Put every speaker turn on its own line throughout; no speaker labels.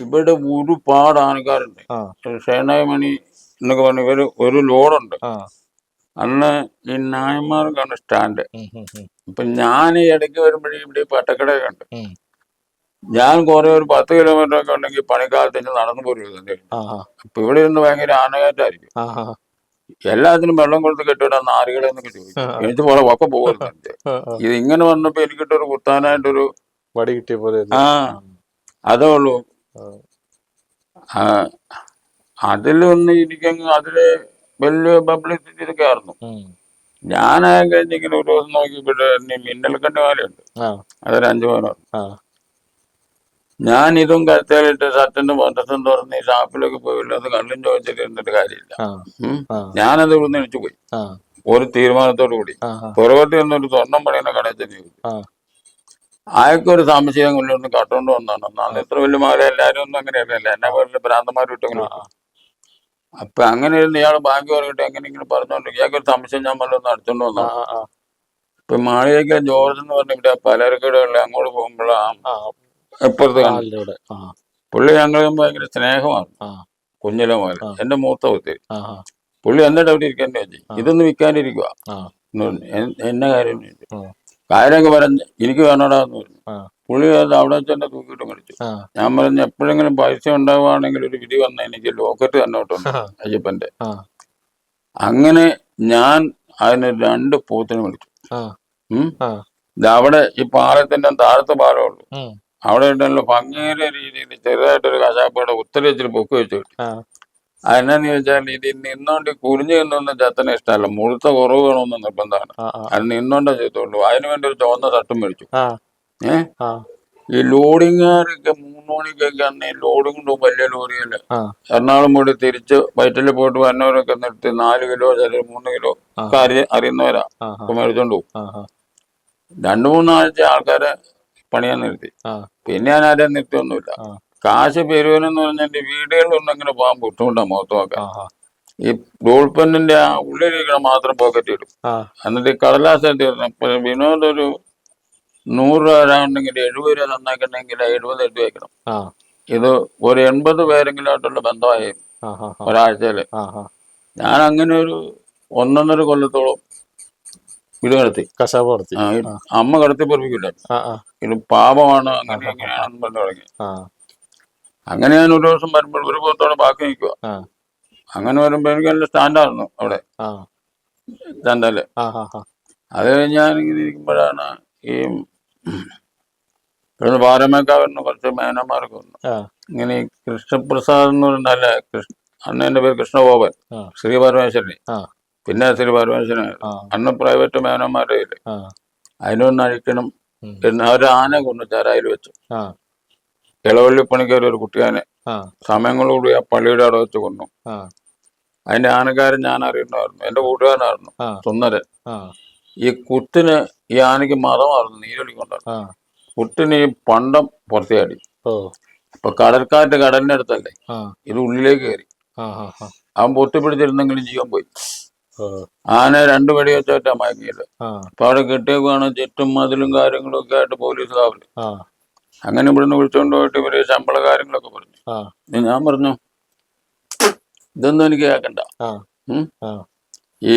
ഇവിടെ ഒരുപാട് ആൾക്കാരുണ്ട്.
ആ
ഷേണായി മണി എന്നൊക്കെ പറഞ്ഞ ഒരു ലോഡുണ്ട്.
ആ
അന്ന് ഈ നായന്മാർക്കാണ് സ്റ്റാൻഡ്.
ഉം, ഉം, ഉം,
ഇപ്പൊ ഞാൻ ഈ ഇടയ്ക്ക് വരുമ്പോഴേ ഇവിടെ ഈ പട്ടക്കടയൊക്കെ ഉണ്ട്.
ഉം.
ഞാൻ കുറെ ഒരു 10 കിലോമീറ്റർ ഒക്കെ ഉണ്ടെങ്കിൽ പണിക്കാലത്ത് നടന്നു പോരുന്നത്.
ആ ആ
അപ്പൊ ഇവിടെ ഇരുന്ന് ഭയങ്കര ആനകയറ്റായിരിക്കും.
ആ ആ
എല്ലാത്തിനും വെള്ളം കൊടുത്ത് കെട്ടിവിടാൻ നാരുകളെ എന്നൊക്കെ ചോദിക്കും. എനിക്ക് പോലെ ഒക്കെ പോകുന്നുണ്ട്.
ആ, ആ.
ഇത് ഇങ്ങനെ വന്നപ്പോ എനിക്കിട്ടൊരു കുത്താനായിട്ടൊരു
വടി കിട്ടിയ പോലെ
ആ അതേ ഉള്ളൂ.
ആ,
ആ, അതിലൊന്ന് എനിക്കങ്ങ് അതില് വലിയ പബ്ലിസിറ്റി ഇതൊക്കെ ആയിരുന്നു.
ഉം.
ഞാനായ കഴിഞ്ഞിങ്ങനെ ഒരു ദിവസം നോക്കിയപ്പോഴേ മിന്നൽക്കൻ്റെ മാലയുണ്ട്.
ആ
അതൊരു 5 പവനാണ്.
ആ
ഞാൻ ഇതും കരുത്തേലിട്ട് ഷർട്ടിന്റെ ബട്ടസും തുറന്ന് ഈ ഷാപ്പിലൊക്കെ പോയില്ല, അത് കള്ളും ചോദിച്ചിട്ട് ഇരുന്നിട്ട് കാര്യമില്ല.
ആ ആ
ഞാനത് ഇവിടുന്ന് എണിച്ചു പോയി
ആ
ഒരു തീരുമാനത്തോടു കൂടി.
ആ
പുറകോട്ട് നിന്നൊരു സ്വർണം പണിയുന്ന കടയിൽ ചെന്ന് ചോദിച്ചു.
ആ
അയാൾക്കൊരു സംശയം കൊണ്ടൊന്ന് കട്ടോണ്ട് വന്നാണ്. അന്ന് ഇത്ര വലിയ മാല എല്ലാവരും ഒന്നും അങ്ങനെയല്ല, എന്നെ പോലെ ഭ്രാന്തന്മാർ വിട്ടെങ്കിലും. അപ്പൊ അങ്ങനെ ഇരുന്ന് ഇയാൾ ബാങ്ക് പറഞ്ഞിട്ട് എങ്ങനെയെങ്കിലും പറഞ്ഞോണ്ട് ഇയാൾക്കൊരു സംശയം ഞാൻ വല്ലതും അടിച്ചോണ്ട്
ആ
വന്നതാണ്.
ആ
ഇപ്പൊ മാളികയ്ക്ക് ജോർജ് എന്ന് പറഞ്ഞ ഇവിടെ പലചരക്കടകളിൽ അങ്ങോട്ട് പോകുമ്പോഴാണ്
ആ
എപ്പോഴത്തെ കണ്ടു.
ആളിലൂടെ ആ
പുള്ളി ഞങ്ങളും ഭയങ്കര സ്നേഹമാണ്.
ആ
കുഞ്ഞിലെ മുതൽ
ആ
എന്റെ മൂത്ത ഒത്തിരി.
ആ
പുള്ളി എന്നിട്ട് അവിടെ ഇരിക്കാൻ വെച്ചു, ഇതൊന്നും വിൽക്കാനിരിക്കുക
ആ
എന്ന് പറഞ്ഞു. എന്നെ കാര്യം ചോദിച്ചു.
ആ
കാര്യമൊക്കെ പറഞ്ഞ് എനിക്ക് വേണോടാ എന്ന് പറഞ്ഞു.
ആ
പുള്ളി അത് അവിടെ തന്നെ തൂക്കിയിട്ട് മേടിച്ചു.
ആ
ഞാൻ പറഞ്ഞു എപ്പോഴെങ്കിലും പൈസ ഉണ്ടാവുകയാണെങ്കിൽ ഒരു വിധി വന്നാൽ എനിക്ക് ലോക്കറ്റ് തന്നെ ഇട്ടുണ്ട് അയ്യപ്പന്റെ.
ആ
അങ്ങനെ ഞാൻ അതിന് 2 പോത്തിന് മേടിച്ചു.
ആ ആ
ഇത് അവിടെ ഈ പാലത്തിന്റെ താഴത്തെ പാലമുള്ളൂ.
ഉം.
അവിടെ ഉണ്ടല്ലോ ഭംഗിയുടെ രീതിയിൽ ചെറുതായിട്ടൊരു കശാപ്പയുടെ ഉത്തര വെച്ചിട്ട് പൊക്ക് വെച്ച് കിട്ടി.
ആ
അതെന്നാന്ന് ചോദിച്ചാൽ ഇത് നിന്നോണ്ട് കുനിഞ്ഞു നിന്നൊന്നും ചത്തനെ ഇഷ്ടമല്ല, മുഴുത്ത കുറവ് വേണമെന്ന് നിർബന്ധമാണ്.
ആ ആ
അത് നിന്നോണ്ടേ ചെയ്തോളൂ. അതിന് വേണ്ടി ഒരു ചുവന്ന ഷർട്ടും മേടിച്ചു.
ആ
ഏഹ്
ആ
ഈ ലോഡിങ്ങുകാരൊക്കെ 3 മണിക്കൊക്കെ അന്ന് ഈ ലോഡും കൊണ്ടും വലിയ ലോറിയല്ല
ആ
എറണാകുളം പോയിട്ട് തിരിച്ച് വയറ്റിൽ പോയിട്ട് വന്നവരൊക്കെ നിർത്തി 4 കിലോ ചില 3 കിലോ ഒക്കെ അറിയുന്നവരാ
ആ
ഇപ്പൊ മേടിച്ചോണ്ട് പോകും.
ആ
2-3 ആഴ്ച ആൾക്കാരെ പണിയാൻ നിർത്തി.
ആ
പിന്നെ ഞാൻ ആരെയും നിർത്തിയൊന്നുമില്ല.
ആ
കാശ് പെരുവനെന്ന് പറഞ്ഞാൽ വീടുകളിലൊന്നും അങ്ങനെ പോകാൻ ബുദ്ധിമുട്ടാണ് മുഖത്ത് നോക്കാൻ.
ആ
ഈ ഡോൾപ്പന്നിന്റെ ആ ഉള്ളിലിരിക്കണ മാത്രം പോക്കറ്റ് ഇടും.
ആ
എന്നിട്ട് കടലാസ് തീർന്നു. വിനോദ് ഒരു 100 രൂപ ഒരാളുണ്ടെങ്കിൽ 70 രൂപ നന്നാക്കണമെങ്കിൽ 70 രൂപ വയ്ക്കണം.
ആ
ഇത് ഒരു 80 പേരെങ്കിലും ആയിട്ടുള്ള ബന്ധമായി
ആ ആ
ഒരാഴ്ചയില്.
ആ ആ
ഞാൻ അങ്ങനെ ഒരു 1.5 കൊല്ലത്തോളം ഇത് കിടത്തി.
കശാപ്പ് നടത്തി.
അമ്മ കിടത്തി പൊറപ്പിക്കില്ല.
ആ ആ
ഇത് പാപമാണ് അങ്ങനെ എങ്ങനെയാണെന്ന് പറഞ്ഞു തുടങ്ങി.
ആ
അങ്ങനെ ഞാൻ ഒരു ദിവസം വരുമ്പോൾ ഒരു പോത്തോടെ ബാക്കി നിൽക്കുക.
ആ
അങ്ങനെ വരുമ്പോൾ എനിക്ക് നല്ല സ്റ്റാൻഡായിരുന്നു അവിടെ
ആ
ചന്തല്.
ആ ആ
അത് കഴിഞ്ഞ് ഞാനിങ്ങനെ ഇരിക്കുമ്പോഴാണ് ഈ ഇവിടുന്ന് പാരമേക്കാവുന്ന കുറച്ച് മേനന്മാർക്ക് വന്നു.
ആ
ഇങ്ങനെ ഈ കൃഷ്ണപ്രസാദ് എന്ന് പറഞ്ഞാൽ അന്ന് എൻ്റെ പേര് കൃഷ്ണഗോപൻ,
ആ
ശ്രീ പരമേശ്വരൻ,
ആ
പിന്നെ ശ്രീ പരമേശ്വരനായിരുന്നു.
ആ
അന്ന് പ്രൈവറ്റ് മേനന്മാരെ ഇല്ല.
ആ
അതിനൊന്ന് അഴിക്കണം
ഉം.
എന്ന് ഒരു ആന കൊണ്ട് ചരായിൽ വെച്ചു.
ആ
ഇളവള്ളി പണിക്കാർ ഒരു കുട്ടിയാനെ
ആ
സമയങ്ങളോടുകൂടി ആ പള്ളിയുടെ അവിടെ വെച്ച് കൊന്നു.
ആ
അതിന്റെ ആനക്കാരൻ ഞാൻ അറിയുന്നതായിരുന്നു, എന്റെ കൂട്ടുകാരനായിരുന്നു
ആ
സുന്ദരൻ.
ആ
ഈ കുത്തിന് ഈ ആനയ്ക്ക് മതമായിരുന്നു, നീരൊലിക്കൊണ്ടായിരുന്നു.
ആ
കുത്തിന് ഈ പണ്ടം പുറത്തിയാടി.
ഓ
ഇപ്പൊ കടൽക്കാറ്റ് കടലിന്റെ അടുത്തല്ലേ,
ആ
ഇത് ഉള്ളിലേക്ക് കയറി.
ആ ആ ആ
അവൻ പൊട്ടിപ്പിടിച്ചിരുന്നെങ്കിലും ജീവൻ പോയി.
ഓ
ആന 2 വെടി വെച്ചാ മയങ്ങിയത്.
ആ
അപ്പൊ അവിടെ കെട്ടിയേക്കാണ് ചുറ്റും മതിലും കാര്യങ്ങളും ഒക്കെ ആയിട്ട് പോലീസ് കാവല്.
ആ
അങ്ങനെ ഇവിടുന്ന് വിളിച്ചുകൊണ്ട് പോയിട്ട് ഇവര് ശമ്പള കാര്യങ്ങളൊക്കെ പറഞ്ഞു.
ആ
ഞാൻ പറഞ്ഞു ഇതൊന്നും എനിക്ക് കേൾക്കണ്ട.
ആ ആ
ഈ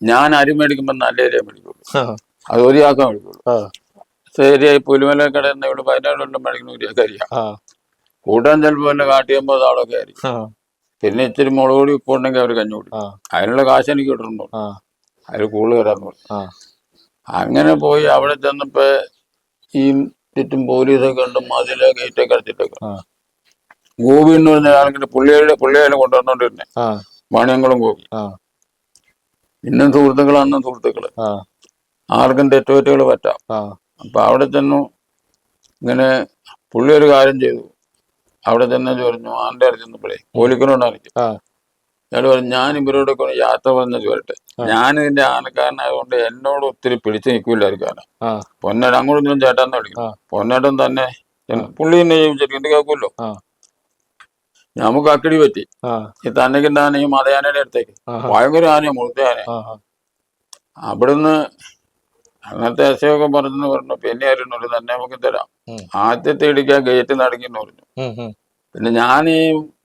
ഞാൻ അരി മേടിക്കുമ്പോ നല്ല അരിയെ മേടിക്കുള്ളൂ,
ആ
അത് ഒരു ചാക്കം മേടിക്കുള്ളൂ.
ആ
ശരി, പുലിമല കടയിൽ ഇവിടെ 17 മേടിക്കുന്ന ഒരു ചാക്ക അരിയാ.
ആ
കൂട്ടാൻ ചിലപ്പോൾ എന്നെ കാട്ടിയുമ്പോൾ ആളൊക്കെ ആയിരിക്കും.
ആ
പിന്നെ ഇച്ചിരി മുളക് പൊടി ഉപ്പ് ഉണ്ടെങ്കിൽ അവർ കഞ്ഞി കുടിക്കും. അതിനുള്ള കാശ് എനിക്ക് കിട്ടുന്നുണ്ടോ, അതിൽ കൂടുതൽ വരാന്ന് പറഞ്ഞു. അങ്ങനെ പോയി അവിടെ ചെന്നപ്പോ ഈ ചുറ്റും പോലീസൊക്കെ ഉണ്ട്, മതിലെ ഗേറ്റൊക്കെ അടച്ചിട്ടേക്കും. ഗോപി എന്ന് പറഞ്ഞ ആണെങ്കിൽ പുള്ളിയെ കൊണ്ടുവന്നോണ്ടിരുന്നേ, വാണിയംകുളം ഗോപി. ഇന്നും സുഹൃത്തുക്കൾ, അന്നും സുഹൃത്തുക്കള്. ആർക്കും തെറ്റുപറ്റുകൾ പറ്റാം. അപ്പൊ അവിടെ ചെന്നു. ഇങ്ങനെ പുള്ളി ഒരു കാര്യം ചെയ്തു. അവിടെ ചെന്ന് പറഞ്ഞു, ആന്റെ അടുത്ത് ചെന്നപ്പോഴേ പോലിക്കനോടാണിക്കും. അയാൾ പറഞ്ഞു, ഞാൻ ഇവരോടൊക്കെ യാത്ര പറഞ്ഞത് വരട്ടെ, ഞാനിതിന്റെ ആനക്കാരനായതുകൊണ്ട് എന്നോട് ഒത്തിരി പിടിച്ചു നിൽക്കില്ലായിരിക്കും. പൊന്നേട്ടൻ അങ്ങോട്ടൊന്നും ചേട്ടാന്ന് വിളിക്കണം. പൊന്നേട്ടൻ തന്നെ പുള്ളി തന്നെ ചോദിച്ചിട്ട് ഇത് കേൾക്കുമല്ലോ. നമുക്ക് അക്കടി പറ്റി. ഈ തന്നേക്കിണ്ടാണ് ഈ മതയാനയുടെ അടുത്തേക്ക് ഭയങ്കര ആനയാ, മുഴുത്ത ആന. അവിടുന്ന് അങ്ങനത്തെ എസ്ഐയൊക്കെ പറഞ്ഞു പിന്നെ ആയിരുന്നു തന്നെ നമുക്ക് തരാം.
ഉം.
ആദ്യത്തെ ഇടിക്കാൻ ഗേറ്റ് നടക്കിന്ന് പറഞ്ഞു.
ഉം, ഉം.
പിന്നെ ഞാൻ ഈ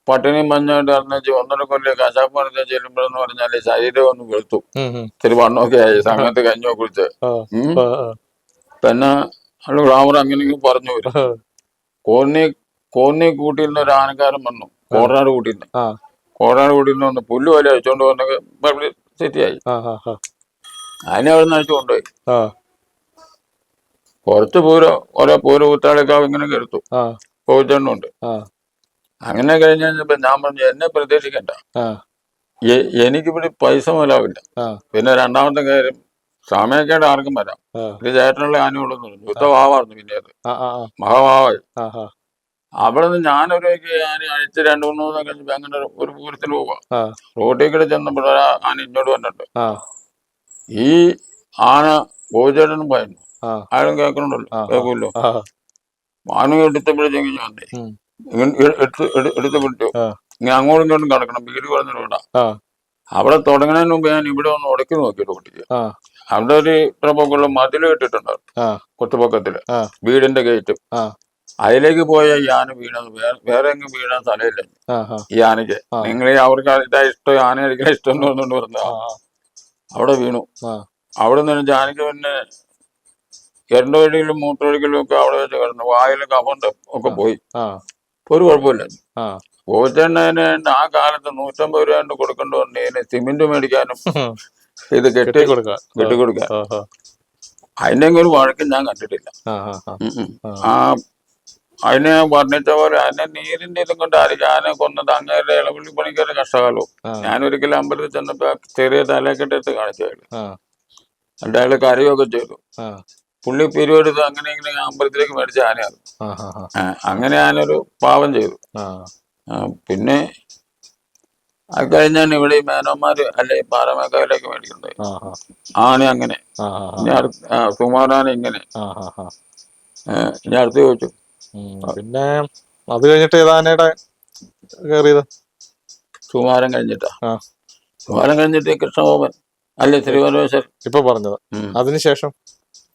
പട്ടിണിയും മഞ്ഞായിട്ട് അറിഞ്ഞു 1.5 കൊല്ലം കശാപ്പ് പറഞ്ഞ ചെല്ലുമ്പോഴെന്ന് പറഞ്ഞാല് ശരീരം ഒന്ന് വെളുത്തു,
ഉം, ഉം.
ഇത്തിരി വണ്ണമൊക്കെ ആയി സംഘത്ത് കഞ്ഞിയെ കുറിച്ച്.
ആ, ആ, ആ.
പിന്നെ അവള് ഗ്ലാമർ അങ്ങനെയെങ്കിലും പറഞ്ഞു വരും.
ആ,
കോന്നി കൂട്ടിയിരുന്ന ഒരു ആനക്കാരൻ വന്നു, കോടാട് കൂട്ടിയിരുന്ന
ആ,
കോടാട് കൂട്ടിയിരുന്ന വന്ന് പുല്ല് പോലെ അഴിച്ചോണ്ട് വന്നൊക്കെ സെറ്റിയായി.
ആ, ആ, ആ.
അതിനെ അവിടെ നിന്ന് അഴിച്ചു കൊണ്ടുപോയി.
ആ,
കുറച്ച് ഓരോ പൂര കുത്താളൊക്കെ ഇങ്ങനെ എടുത്തു,
ആ,
പോയിട്ടുണ്ട്.
ആ,
അങ്ങനെ കഴിഞ്ഞ് കഴിഞ്ഞപ്പോ ഞാൻ പറഞ്ഞു എന്നെ പ്രതീക്ഷിക്കണ്ട,
ആ,
എനിക്കിവിടെ പൈസ മുതലാവില്ല.
ആ,
പിന്നെ രണ്ടാമത്തെ കാര്യം സമയക്കേട് ആർക്കും വരാം,
ആ,
ഇത് ചേട്ടനുള്ള ആനയുള്ളെന്ന് പറഞ്ഞു. യുദ്ധഭാവായിരുന്നു പിന്നെ അത്
ആ, ആ,
മഹാഭാവായി.
ആ, ആ,
അവിടെ നിന്ന് ഞാനൊരു ആന അഴിച്ച് 2-3 ദിവസം കഴിഞ്ഞപ്പോ അങ്ങനെ ഒരു പൂരത്തിന് പോവാ.
ആ,
റോട്ടിൽ കൂടെ ചെന്നപ്പോഴാ ആന ഇങ്ങോട്ട് വന്നിട്ട്
ആ,
ഈ ആന ഗോചേട്ടനും പറയുന്നു,
ആ,
ആരും കേൾക്കണുണ്ടല്ലോ,
ആ,
കേൾക്കുമല്ലോ.
ആ,
ആന എടുത്തപ്പോഴത്തേക്കും ഞാൻ വന്നേ
ഉം.
എടുത്ത് വിട്ടു.
ആ,
ഇങ്ങനെ അങ്ങോട്ടും ഇങ്ങോട്ടും കിടക്കണം, വീട് പറഞ്ഞിട്ടുണ്ടാ.
ആ,
അവിടെ തുടങ്ങുന്നതിന് മുമ്പ് ഞാൻ ഇവിടെ ഒന്ന് ഉടക്കി നോക്കി റോട്ടിക്ക്.
ആ,
അവിടെ ഒരു ഇത്ര പൊക്കമുള്ള മതിൽ കെട്ടിട്ടുണ്ടാവും,
ആ,
കൊച്ചുപൊക്കത്തില്,
ആ,
വീടിന്റെ ഗേറ്റും.
ആ,
അതിലേക്ക് പോയ ഈ ആന വീണത് വേറെ എങ്ങും വീഴാൻ സ്ഥലമില്ല
ആ, ആ,
ഈ ആനയ്ക്ക്.
ആ.
നിങ്ങൾ അവർക്ക് ഇതാ ഇഷ്ടം, ആന അടിക്കാൻ ഇഷ്ടം എന്ന് പറഞ്ഞുകൊണ്ട് പറഞ്ഞ
ആ,
അവിടെ വീണു.
ആ,
അവിടെ നിന്ന് ആനയ്ക്ക് പിന്നെ എരണ്ടൊഴിക്കലും മൂത്രൊഴിക്കലും ഒക്കെ അവിടെ വെച്ച് കിടന്നു. വായിൽ കഫണ്ട് ഒക്കെ പോയി,
ആ,
ഒരു കുഴപ്പമില്ല.
ആ.
കോച്ചെണ്ണന് ആ കാലത്ത് 150 രൂപ കൊണ്ട് കൊടുക്കേണ്ടി വന്നതിന് സിമെന്റ് മേടിക്കാനും ഇത്
കെട്ടിക്കൊടുക്കാം.
കെട്ടിക്കൊടുക്കാൻ.
ആ, ആ,
അതിന്റെ ഒരു വഴക്കും ഞാൻ കണ്ടിട്ടില്ല.
ആ, ആ, ആ,
ആ അതിനെ വർണ്ണിച്ച പോലെ അതിനെ നീരിന്റെ ഇതും കൊണ്ടായിരിക്കും ആനെ കൊന്നത്. അങ്ങേരുടെ ഇളവുള്ളി പണിക്കാരുടെ കഷ്ടകാലവും.
ആ,
ഞാനൊരിക്കലും അമ്പലത്തിൽ ചെന്നപ്പോ ചെറിയ തലക്കെട്ടെടുത്ത് കാണിച്ചു അയാൾ.
ആ,
എന്നിട്ട് അയാൾ കരയൊക്കെ ചെയ്തു.
ആ,
പുള്ളി പിരിവെടുത്ത് അങ്ങനെ ഇങ്ങനെ അമ്പലത്തിലേക്ക് മേടിച്ച ആനയാണ്.
ആ, ആ,
അങ്ങനെ ആനൊരു പാവം ചെയ്തു.
ആ,
പിന്നെ അത് കഴിഞ്ഞാണ് ഇവിടെ ഈ മേനോന്മാര് അല്ലെ പാറമേക്കാവിലേക്ക് മേടിക്കുന്നത്.
ആ, ആ,
ആന അങ്ങനെ,
ആ,
ഇനി സുമാറാന ഇങ്ങനെ.
ആ, ആ.
ഇനി അടുത്ത് ചോദിച്ചു.
പിന്നെ അത് കഴിഞ്ഞിട്ട് ഏതാനയുടെ കേറിയത്?
സുമാരൻ കഴിഞ്ഞിട്ടാ.
ആ,
സുമാരൻ കഴിഞ്ഞിട്ട് കൃഷ്ണഗോപൻ അല്ലെ ശ്രീപരമേശ്വരൻ
ഇപ്പൊ പറഞ്ഞത്. അതിനുശേഷം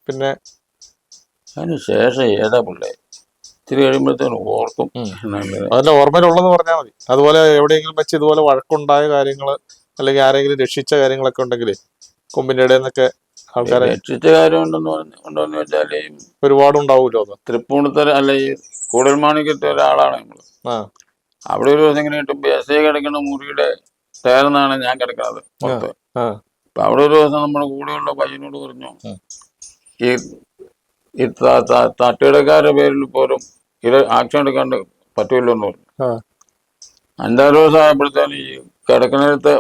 പിന്നെ
അതിന് ശേഷം ഏതാ പിള്ളേ ഇത്തിരി കഴിയുമ്പോഴത്തേനും ഓർക്കും.
അതിന്റെ ഓർമ്മയിലുള്ളതെന്ന് പറഞ്ഞാൽ മതി. അതുപോലെ എവിടെയെങ്കിലും വെച്ച് ഇതുപോലെ വഴക്കുണ്ടായ കാര്യങ്ങള് അല്ലെങ്കിൽ ആരെങ്കിലും രക്ഷിച്ച കാര്യങ്ങളൊക്കെ ഉണ്ടെങ്കിൽ കൊമ്പിന്റെ ഇടയിൽ നിന്നൊക്കെ ആൾക്കാരെ
രക്ഷിച്ച കാര്യം ഉണ്ടോന്ന് വെച്ചാല്
ഒരുപാടുണ്ടാവൂലോ അത്.
തൃപ്പൂണിത്തറ അല്ല ഈ കൂടൽമാണിക്കത്തെ ഒരാളാണ് നമ്മള്.
ആ,
അവിടെ ഒരു ദിവസം ഇങ്ങനെ കിട്ടും ബേസേ കിടക്കുന്ന മുറിയുടെ ചേർന്നാണ് ഞാൻ കിടക്കുന്നത് പുറത്ത്.
ആ,
അപ്പൊ അവിടെ ഒരു ദിവസം നമ്മുടെ കൂടെയുള്ള പയ്യനോട് പറഞ്ഞു, ഈ ഈ തട്ടുകടക്കാരുടെ പേരിൽ പോലും ഇത് ആക്ഷൻ എടുക്കാണ്ട് പറ്റൂല്ലോ എന്ന് പറഞ്ഞു.
ആ,
5-6 ദിവസം ആയപ്പോഴത്തേന് ഈ കിടക്കുന്നിടത്ത്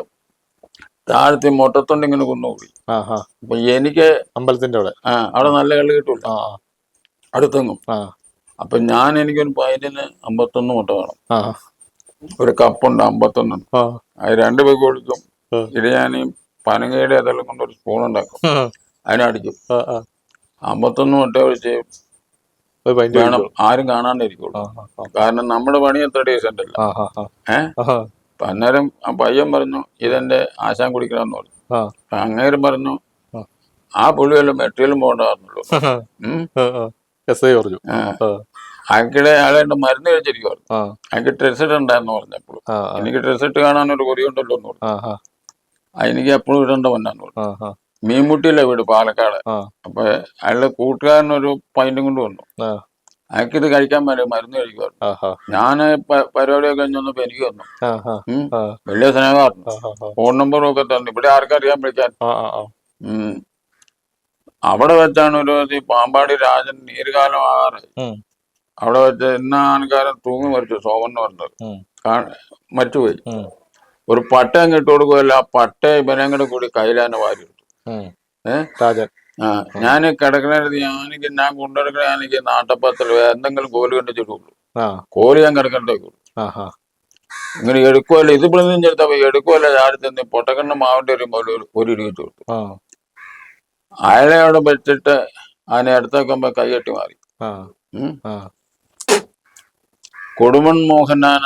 താഴത്തെ മൊട്ടത്തൊണ്ട് ഇങ്ങനെ കുന്നുകൂടി.
ആ, ആ.
അപ്പൊ എനിക്ക്
അമ്പലത്തിന്റെ അവിടെ
അവിടെ നല്ല കള്ള് കിട്ടൂല
ആ,
അടുത്തെങ്ങും.
ആ,
അപ്പൊ എനിക്കൊരു പൈലിന് 51 മുട്ട വേണം.
ആ,
ഒരു കപ്പുണ്ട് 51.
ആ,
അത് 2 പേർക്ക് കൊടുക്കും.
ആ.
ഇടിയാനയും പനങ്ങയുടെ അതെല്ലാം കൊണ്ട് ഒരു സ്പൂൺ ഉണ്ടാക്കും, അതിനടിക്കും. 51 മുട്ട ഒഴിച്ച് വേണം, ആരും കാണാണ്ടിരിക്കുള്ളൂ. കാരണം നമ്മുടെ പണി അത്ര ഡീസന്റ് അല്ല. അപ്പൊ അന്നേരം ആ പയ്യൻ പറഞ്ഞു ഇതെന്റെ ആശാൻ കുടിക്കണമെന്ന് പറഞ്ഞു. അങ്ങേരും പറഞ്ഞു ആ പുള്ളി വല്ല മെറ്റീരിയലും പോകണ്ടെന്നുള്ളൂ. അയാൾക്കിടെ അയാളെ മരുന്ന് കഴിച്ചിരിക്കുവായിരുന്നു. അയാൾക്ക് ഡ്രസ് ഇടണ്ടാന്ന് പറഞ്ഞപ്പോൾ എനിക്ക് ഡ്രസ് ഇട്ട് കാണാൻ ഒരു കൊറിയുണ്ടല്ലോ എന്ന് പറഞ്ഞു. എനിക്ക് എപ്പോഴും ഇടണ്ട വന്നാന്ന് പറഞ്ഞു. മീൻമുട്ടിയിലെ വീട് പാലക്കാട്. അപ്പൊ അയാളുടെ കൂട്ടുകാരനൊരു പൈൻറ്റും കൊണ്ട് വന്നു. അയാൾക്കിത് കഴിക്കാൻ മരുന്ന് കഴിക്കുമായിരുന്നു. ഞാൻ പരിപാടിയൊക്കെ കഴിഞ്ഞ് വന്നപ്പോ എനിക്ക് വന്നു. വലിയ സ്നേഹമായിരുന്നു. ഫോൺ നമ്പറും ഒക്കെ തന്നു. ഇവിടെ ആർക്കറിയാൻ വിളിക്കാൻ. അവിടെ വെച്ചാണ് ഒരു പാമ്പാടി രാജൻ നീരുകാലം ആകാറായി. അവിടെ വെച്ച് ഇന്ന ആൾക്കാരൻ തൂങ്ങി മരിച്ചു, സോമൻ എന്ന് പറഞ്ഞത് മരിച്ചുപോയി. ഒരു പട്ട അങ്ങ് ഇട്ട് കൊടുക്കുകയല്ല, ആ പട്ട ഇവനെ കൂടെ കൂടി കയ്യിലാനെ വാരി എടുത്തു. ഞാൻ കിടക്കണത് ഞാൻ കൊണ്ടുനടക്കണ എനിക്ക് നാട്ടപ്പത്തിൽ എന്തെങ്കിലും കോല് കണ്ടിട്ടുള്ളൂ. കോല് ഞാൻ കിടക്കണ്ടേക്കുള്ളൂ. ഇങ്ങനെ എടുക്കുമല്ലോ, ഇത് ഇവിടെ നിന്ന് ചെറുത്തപ്പോ എടുക്കുമല്ലോ, ചാടി തന്നെ പൊട്ടക്കണ്ണ മാവിന്റെ ഒരു ഇടിച്ചു കൊടുത്തു. അയാളെ അവിടെ വെച്ചിട്ട് അതിനെ അടുത്തേക്കുമ്പോ കൈകെട്ടി മാറി. കൊടുമൺ മോഹനാന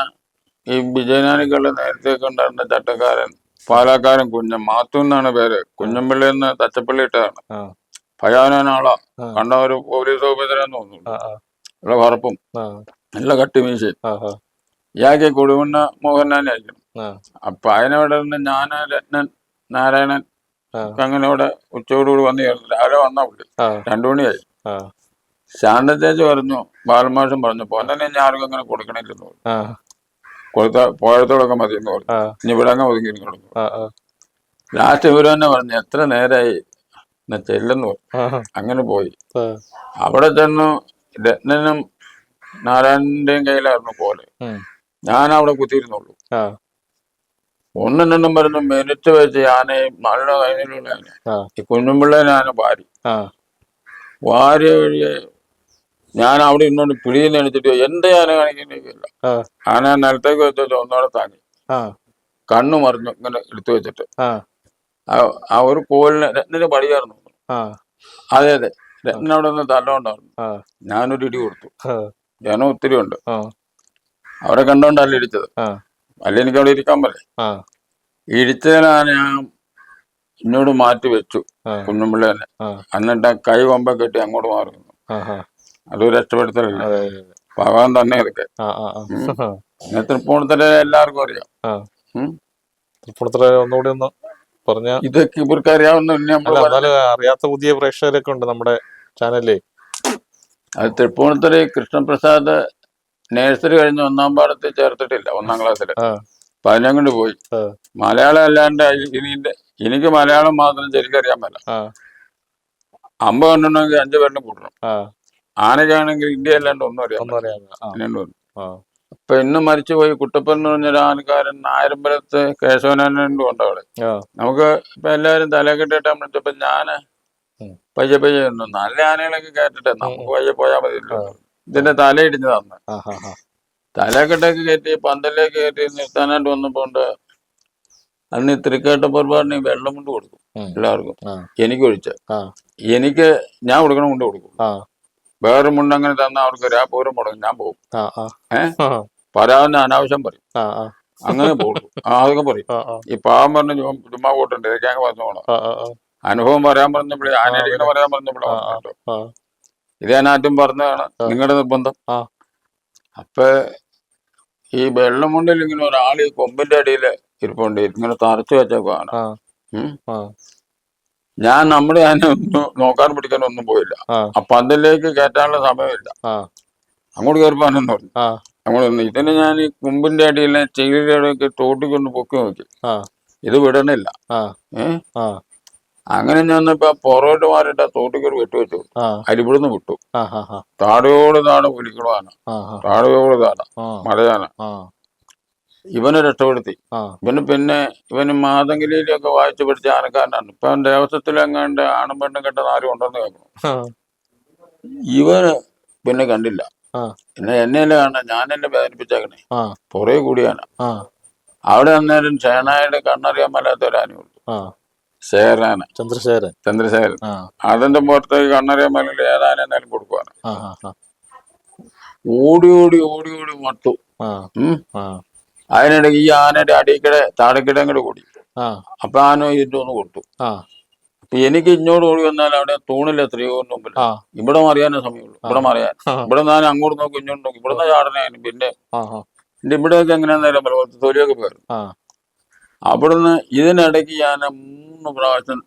ഈ വിജയനാനിക്കുള്ള നേരത്തെ ഉണ്ടായിരുന്ന ചട്ടക്കാരൻ പാലക്കാരൻ മാത്തു എന്നാണ് പേര്. കുഞ്ഞമ്പിള്ളി എന്ന് തച്ചപ്പള്ളി ഇട്ടതാണ്. ഭയാനനാളാ.
ആ.
കണ്ട ഒരു പോലീസ് ഓഫീസറാന്ന് തോന്നുന്നു.
ആ, ആ,
നല്ല കറുപ്പും
ആ,
നല്ല കട്ടിമീശയും.
ആ, ആ,
ഇയാൾക്ക് കൊടുവണ്ണ മോഹൻലാലായിരിക്കണം.
ആ,
അപ്പൊ അതിനവിടെ നിന്ന് ഞാൻ രത്നൻ നാരായണൻ
ആ,
അങ്ങനെ ഇവിടെ ഉച്ചയോടുകൂടി വന്ന് ചേർന്നു. രാവിലെ വന്നാ പുള്ളി
ആ,
2 മണിയായി.
ആ,
ശാന്ത ചേച്ചി പറഞ്ഞു, ബാലമാഷം പറഞ്ഞു, പൊന്നെ ഞാൻ ആർക്കും അങ്ങനെ കൊടുക്കണില്ലെന്ന് പറഞ്ഞു.
ആ,
കൊടുത്ത പോയത്തോടൊക്കെ മതി എന്ന് പറഞ്ഞു.
ആ,
ഇനി ഇവിടെ അങ്ങ് ഒതുങ്ങി കൊടുക്കും.
ആ, ആ,
ലാസ്റ്റ് ഇവര് തന്നെ പറഞ്ഞു, എത്ര നേരമായി എന്നാ ചെല്ലെന്ന് പറഞ്ഞു.
ആ,
അങ്ങനെ പോയി.
ആ,
അവിടെ ചെന്നു രത്നനും നാരായണന്റെയും കയ്യിലായിരുന്നു പോലെ.
ഉം,
ഞാൻ അവിടെ കുത്തിയിരുന്നുള്ളൂ.
ആ,
ഒന്നും രണ്ടും പറഞ്ഞു മിനിറ്റ് വെച്ച് ഞാനേയും നല്ല കയ്യിലുള്ള
ആ,
ഈ കുഞ്ഞുമ്പിള്ളേ ഞാൻ വാരി
ആ,
വഴിയെ ഞാൻ അവിടെ ഇന്നോണ്ട് പിടിയിൽ എണിച്ചിട്ട് എന്റെ ആന കാണിക്കുന്നില്ല.
ആ,
ആന നിലത്തേക്ക് വെച്ചിട്ട് ഒന്നോടെ താങ്ങി
ആ,
കണ്ണു മറിഞ്ഞു ഇങ്ങനെ എടുത്തു വെച്ചിട്ട്
ആ,
ആ ഒരു കോലിന് രത്നന് പടിയായിരുന്നു.
ആ,
അതെ അതെ, രത്ന അവിടെ നിന്ന് തല്ലോണ്ടായിരുന്നു.
ആ,
ഞാനൊരു ഇടി കൊടുത്തു.
ആ,
ജനം ഒത്തിരി ഉണ്ട്.
ആ,
അവരെ കണ്ടോണ്ടല്ല ഇടിച്ചത്.
ആ,
അല്ല എനിക്ക് അവിടെ ഇരിക്കാൻ പറ്റേ.
ആ,
ഇടിച്ചതിനാണ് ഞാൻ ഇന്നോട് മാറ്റി വെച്ചു
ആ,
കുഞ്ഞുമ്പിള്ളേനെ.
ആ,
എന്നിട്ട് കൈ കൊമ്പ കെട്ടി അങ്ങോട്ട് മാറി നിന്നു.
ആ, ആ,
അതൊരു രക്ഷപ്പെടുത്തലില്ല.
അതെ, അതെ, അതെ.
ഭഗവാൻ തന്നെ ഇതൊക്കെ.
ആ, ആ, ആ,
പിന്നെ തൃപ്പൂണിത്തര എല്ലാവർക്കും അറിയാം.
ആ.
ഉം.
തൃപ്പൂണിത്തുറ ഒന്നുകൂടി ഒന്ന് പറഞ്ഞ.
ഇതൊക്കെ ഇവർക്ക് അറിയാവുന്ന നമ്മൾ
അല്ല, എന്നാലും അറിയാത്ത പുതിയ പ്രേക്ഷകരൊക്കെ ഉണ്ട് നമ്മുടെ ചാനലിലേ.
അത് തൃപ്പൂണിത്തര കൃഷ്ണപ്രസാദ് നേഴ്സറി കഴിഞ്ഞ് 1-ാം പാഠത്തിൽ ചേർത്തിട്ടില്ല, 1-ാം ക്ലാസ്സിൽ.
ആ,
അപ്പൊ അതിനങ്ങോട്ട് പോയി.
ആ,
മലയാളം അല്ലാണ്ട് എനിക്ക് മലയാളം മാത്രം ശരിക്കറിയാൻ പറ്റില്ല.
ആ,
അമ്പ കണ്ടിട്ടുണ്ടെങ്കിൽ 5 പേരിനും കൂട്ടണം.
ആ,
ആനയ്ക്കാണെങ്കിൽ ഇന്ത്യ അല്ലാണ്ട് ഒന്നും അറിയാൻ
ഒന്നും അറിയാതെ. ആ,
പറ്റില്ല.
ആ,
അപ്പൊ ഇന്ന് മരിച്ചുപോയി കുട്ടപ്പൻ എന്ന് പറഞ്ഞൊരു ആനക്കാരൻ നായരമ്പലത്ത് കേശവനാനന്ദും ഉണ്ട് അവിടെ.
ആ,
നമുക്ക് ഇപ്പൊ എല്ലാവരും തലക്കെട്ടിട്ട് വിളിച്ചപ്പോ ഞാന്
ഉം,
പയ്യെ പയ്യെ ഒന്നു നല്ല ആനകളൊക്കെ കയറ്റിട്ടെ നമുക്ക് പയ്യെ പോയാൽ മതിയല്ലോ.
ആ,
ഇതിന്റെ തല ഇടിഞ്ഞു തന്നു.
ആ, ആ, ആ,
തലക്കെട്ടൊക്കെ കയറ്റി പന്തലിലേക്ക് കയറ്റി നിർത്താനായിട്ട് വന്നപ്പോണ്ട് അന്ന് തൃക്കേട്ട പൊറുപാടിന് വെള്ളം കൊണ്ട് കൊടുക്കും
ഉം,
എല്ലാവർക്കും.
ആ,
എനിക്ക് ഒഴിച്ച്
ആ,
എനിക്ക് ഞാൻ കൊടുക്കണം കൊണ്ട് കൊടുക്കും.
ആ,
വേറെ മുണ്ട് അങ്ങനെ തന്നാൽ അവർക്ക് ആ പൂരം മുടങ്ങും, ഞാൻ പോകും.
ആ, ആ, ആ,
പറയാവുന്ന അനാവശ്യം പറയും,
ആ, ആ,
അങ്ങനെ പോകും. അതൊക്കെ പറയും.
ആ, ആ,
ഈ പാവം പറഞ്ഞ ചുമ്മാ കൂട്ടുണ്ട്, ഇതൊക്കെ അങ്ങ് പറഞ്ഞു പോകണം.
ആ, ആ, ആ,
അനുഭവം പറയാൻ പറഞ്ഞപ്പോഴേ ആനയിങ്ങനെ പറയാൻ പറഞ്ഞപ്പോഴേ
ആ,
പറഞ്ഞല്ലോ.
ആ,
ഇത് ഞാൻ ആദ്യം പറഞ്ഞതാണ്, നിങ്ങളുടെ നിർബന്ധം.
ആ,
അപ്പൊ ഈ വെള്ളം മുണ്ടിൽ ഇങ്ങനെ ഒരാൾ ഈ കൊമ്പിന്റെ അടിയിൽ ഇരിപ്പുണ്ട്, ഇങ്ങനെ തറച്ചു വെച്ചേക്കാണ്.
ആ, ആ,
ഞാൻ നമ്മുടെ അതിനെ ഒന്നും നോക്കാൻ പിടിക്കാനൊന്നും പോയില്ല.
ആ,
അപ്പൊ അതിലേക്ക് കയറ്റാനുള്ള സമയമില്ല.
ആ,
അങ്ങോട്ട് കയറിപ്പാനെന്ന് പറഞ്ഞു.
ആ,
അങ്ങോട്ട് നിന്ന് ഇതിന് ഞാൻ ഈ കുമ്പിന്റെ അടിയിലെ ചെകിരിയുടെയൊക്കെ തോട്ടിക്കൊണ്ട് പൊക്കി നോക്കി,
ആ,
ഇത് വിടണില്ല.
ആ, ആ,
അങ്ങനെ ഞാനിപ്പോ പുറകോട്ട് മാറിയിട്ട് ആ തോട്ടിക്കൊരു വെട്ടുവെച്ചു.
ആ,
അരിപിടുന്ന് വിട്ടു.
ആ, ആ, ആ,
താടയോട് താട ഒലിക്കണമാണ്,
ആ,
താടയോട് താട
ആ,
മലയാന.
ആ,
ഇവനെ രക്ഷപ്പെടുത്തി.
ആ,
ഇവന് മാതങ്കിലിയിലൊക്കെ വായിച്ചു പഠിച്ച ആനക്കാരനാണ്. ഇപ്പൊ ദേവസ്വത്തിലെങ്ങാണ്ട് ആണും പെണ്ണും കെട്ട ആരും ഉണ്ടെന്ന് കേൾക്കണം. ഇവന് പിന്നെ കണ്ടില്ല.
ആ,
പിന്നെ എന്നെയല്ലേ കാണാൻ, ഞാനെന്നെ വേദനിപ്പിച്ചേക്കണേ.
ആ,
പുറകെ കൂടിയാന.
ആ,
അവിടെ അന്നേരം സേനായുടെ കണ്ണറിയാൻ മേലാത്ത ഒരു ആനയുള്ളൂ,
ആ,
ശേഖരാന,
ചന്ദ്രശേഖരൻ.
ചന്ദ്രശേഖരൻ.
ആ,
അതിന്റെ പുറത്തേക്ക് കണ്ണറിയാൻ മേലിൽ ഏതാന എന്നാലും കൊടുക്കുവാണ്.
ആ, ആ, ആ,
ഓടി ഓടി ഓടി ഓടി മട്ടു.
ആ, ആ,
അതിനിടയ്ക്ക് ഈ ആനയുടെ അടിക്കടെ താടക്കിടെ കൂടി കൂടി.
ആ,
അപ്പൊ ആന ഇതിട്ടൊന്ന് കൊടുത്തു.
ആ,
അപ്പൊ എനിക്ക് ഇങ്ങോട്ട് ഓടി വന്നാൽ അവിടെ തൂണില്ല, എത്രയോ മുമ്പിൽ.
ആ,
ഇവിടെ മറിയാനേ സമയമുള്ളൂ, ഇവിടെ മറിയാൻ. ഇവിടെ ഞാൻ അങ്ങോട്ട് നോക്കി ഇങ്ങോട്ട് നോക്കി, ഇവിടെ നിന്ന് ചാടനായിരുന്നു. പിന്നെ
ആ,
ഇവിടെയൊക്കെ എങ്ങനെയാന്നേരം തൊലിയൊക്കെ പോയിരുന്നു.
ആ,
അവിടുന്ന് ഇതിനിടയ്ക്ക് ഞാൻ 3 പ്രാവശ്യം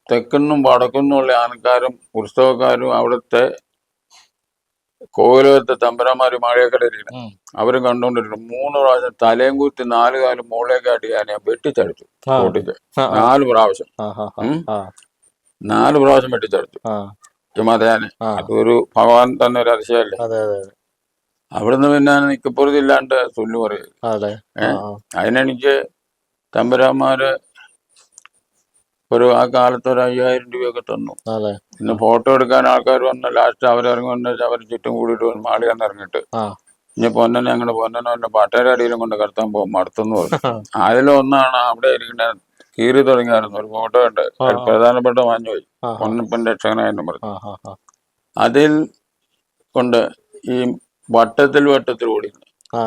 തെക്കുന്നും വടക്കുന്നുമുള്ള ആനക്കാരും ഉത്സവക്കാരും അവിടുത്തെ കോവിലത്തെ തമ്പുരാന്മാരും മഴയക്കടയിരിക്കണം,
ഉം,
അവരും കണ്ടുകൊണ്ടിരിക്കണം. 3 പ്രാവശ്യം തലയും കുത്തി 4 കാലും മുകളിലേക്കാട്ടി ഞാൻ വെട്ടിച്ചടിച്ചു
ആ,
തോട്ടിക്ക്.
ആ,
4 പ്രാവശ്യം,
ആ, ആ,
4 പ്രാവശ്യം വെട്ടിച്ചടിച്ചു
ആ,
ഈ മതയാനെ.
ആ,
അതൊരു ഭഗവാൻ തന്നെ ഒരു അതിശയല്ലേ.
അതെ, അതെ,
അവിടുന്ന് പിന്നെ നിക്കപ്പുറത്തില്ലാണ്ട് സുല്ലു പറയും.
അതെ, ആ, ആ,
അതിനെനിക്ക് തമ്പുരാന്മാര് ആ കാലത്ത് ഒരു 5000 രൂപയൊക്കെ തന്നു.
അതെ,
പിന്നെ ഫോട്ടോ എടുക്കാൻ ആൾക്കാർ വന്ന് ലാസ്റ്റ് അവരിറങ്ങുന്ന അവർ ചുറ്റും കൂടിയിട്ട് വന്ന് മാളി വന്ന് ഇറങ്ങിയിട്ട്
ആ,
ഇനി പൊന്നനെ ഞങ്ങളുടെ പൊന്നനെ പാട്ടയുടെ അടിയിലും കൊണ്ട് കടത്താൻ പോകും മടുത്തെന്ന് പറഞ്ഞു. അതിലൊന്നാണ് അവിടെ ഇരിക്കുന്ന കീറി തുടങ്ങിയായിരുന്നു ഒരു ഫോട്ടോ ഉണ്ട്, അതിൽ പ്രധാനപ്പെട്ട വാങ്ങിപ്പോയി പൊന്നപ്പൻ രക്ഷകനായെന്ന് പറഞ്ഞു.
ആ, ആ,
അതിൽ കൊണ്ട് ഈ വട്ടത്തിൽ ഓടി
ആ,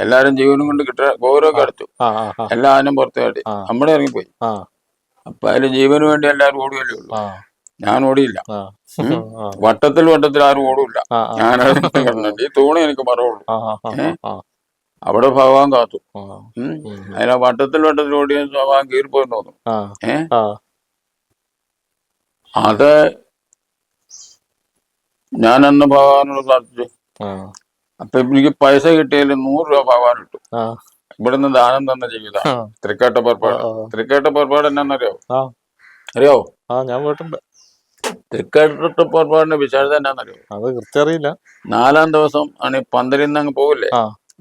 എല്ലാരും ജീവനും കൊണ്ട് കിട്ടുക ഗൗരവമൊക്കെ അടച്ചു.
ആ, ആ,
എല്ലാവരും പുറത്തു കാട്ടി, നമ്മുടെ ഇറങ്ങിപ്പോയി.
ആ,
അപ്പൊ അതിൽ ജീവന് വേണ്ടി എല്ലാവരും ഓടുകയല്ലേ ഉള്ളൂ.
ആ,
ഞാൻ ഓടിയില്ല.
ആ ആ
വട്ടത്തിൽ ആരും ഓടൂല.
ആ
ഞാനത് കണ്ടിട്ടുണ്ട്. ഈ തൂണ് എനിക്ക് മറവുള്ളൂ.
ആ ആ ആ
അവിടെ ഭഗവാൻ കാത്തു.
ആ
അതിനാ വട്ടത്തിൽ ഓടിയ ഭഗവാൻ കീറിപ്പോയി തോന്നും.
ആ ആ
അത് ഞാൻ അന്ന് ഭഗവാനോട് പ്രാർത്ഥിച്ചു.
ആ
അപ്പൊ എനിക്ക് പൈസ കിട്ടിയതിൽ 100 രൂപ ഭഗവാൻ ഇട്ടു.
ആ
ഇവിടുന്ന് ദാനം തന്ന ജീവിതമാണ് തൃക്കാട്ടപ്പുറപ്പാട്. തൃക്കാട്ടപ്പുറപ്പാട് എന്നാന്നറിയോ?
ആ
അറിയോ?
ആ ഞാൻ പോയിട്ടുണ്ട്.
തൃക്കാട്ടപ്പുറപ്പാടിന്റെ വിശേഷത എന്നാന്നറിയോ?
അത് കൃത്യം അറിയില്ല.
4-ാം ദിവസം ആണ് പന്തലിൽ നിന്ന് അങ്ങ് പോവില്ലേ,
ആ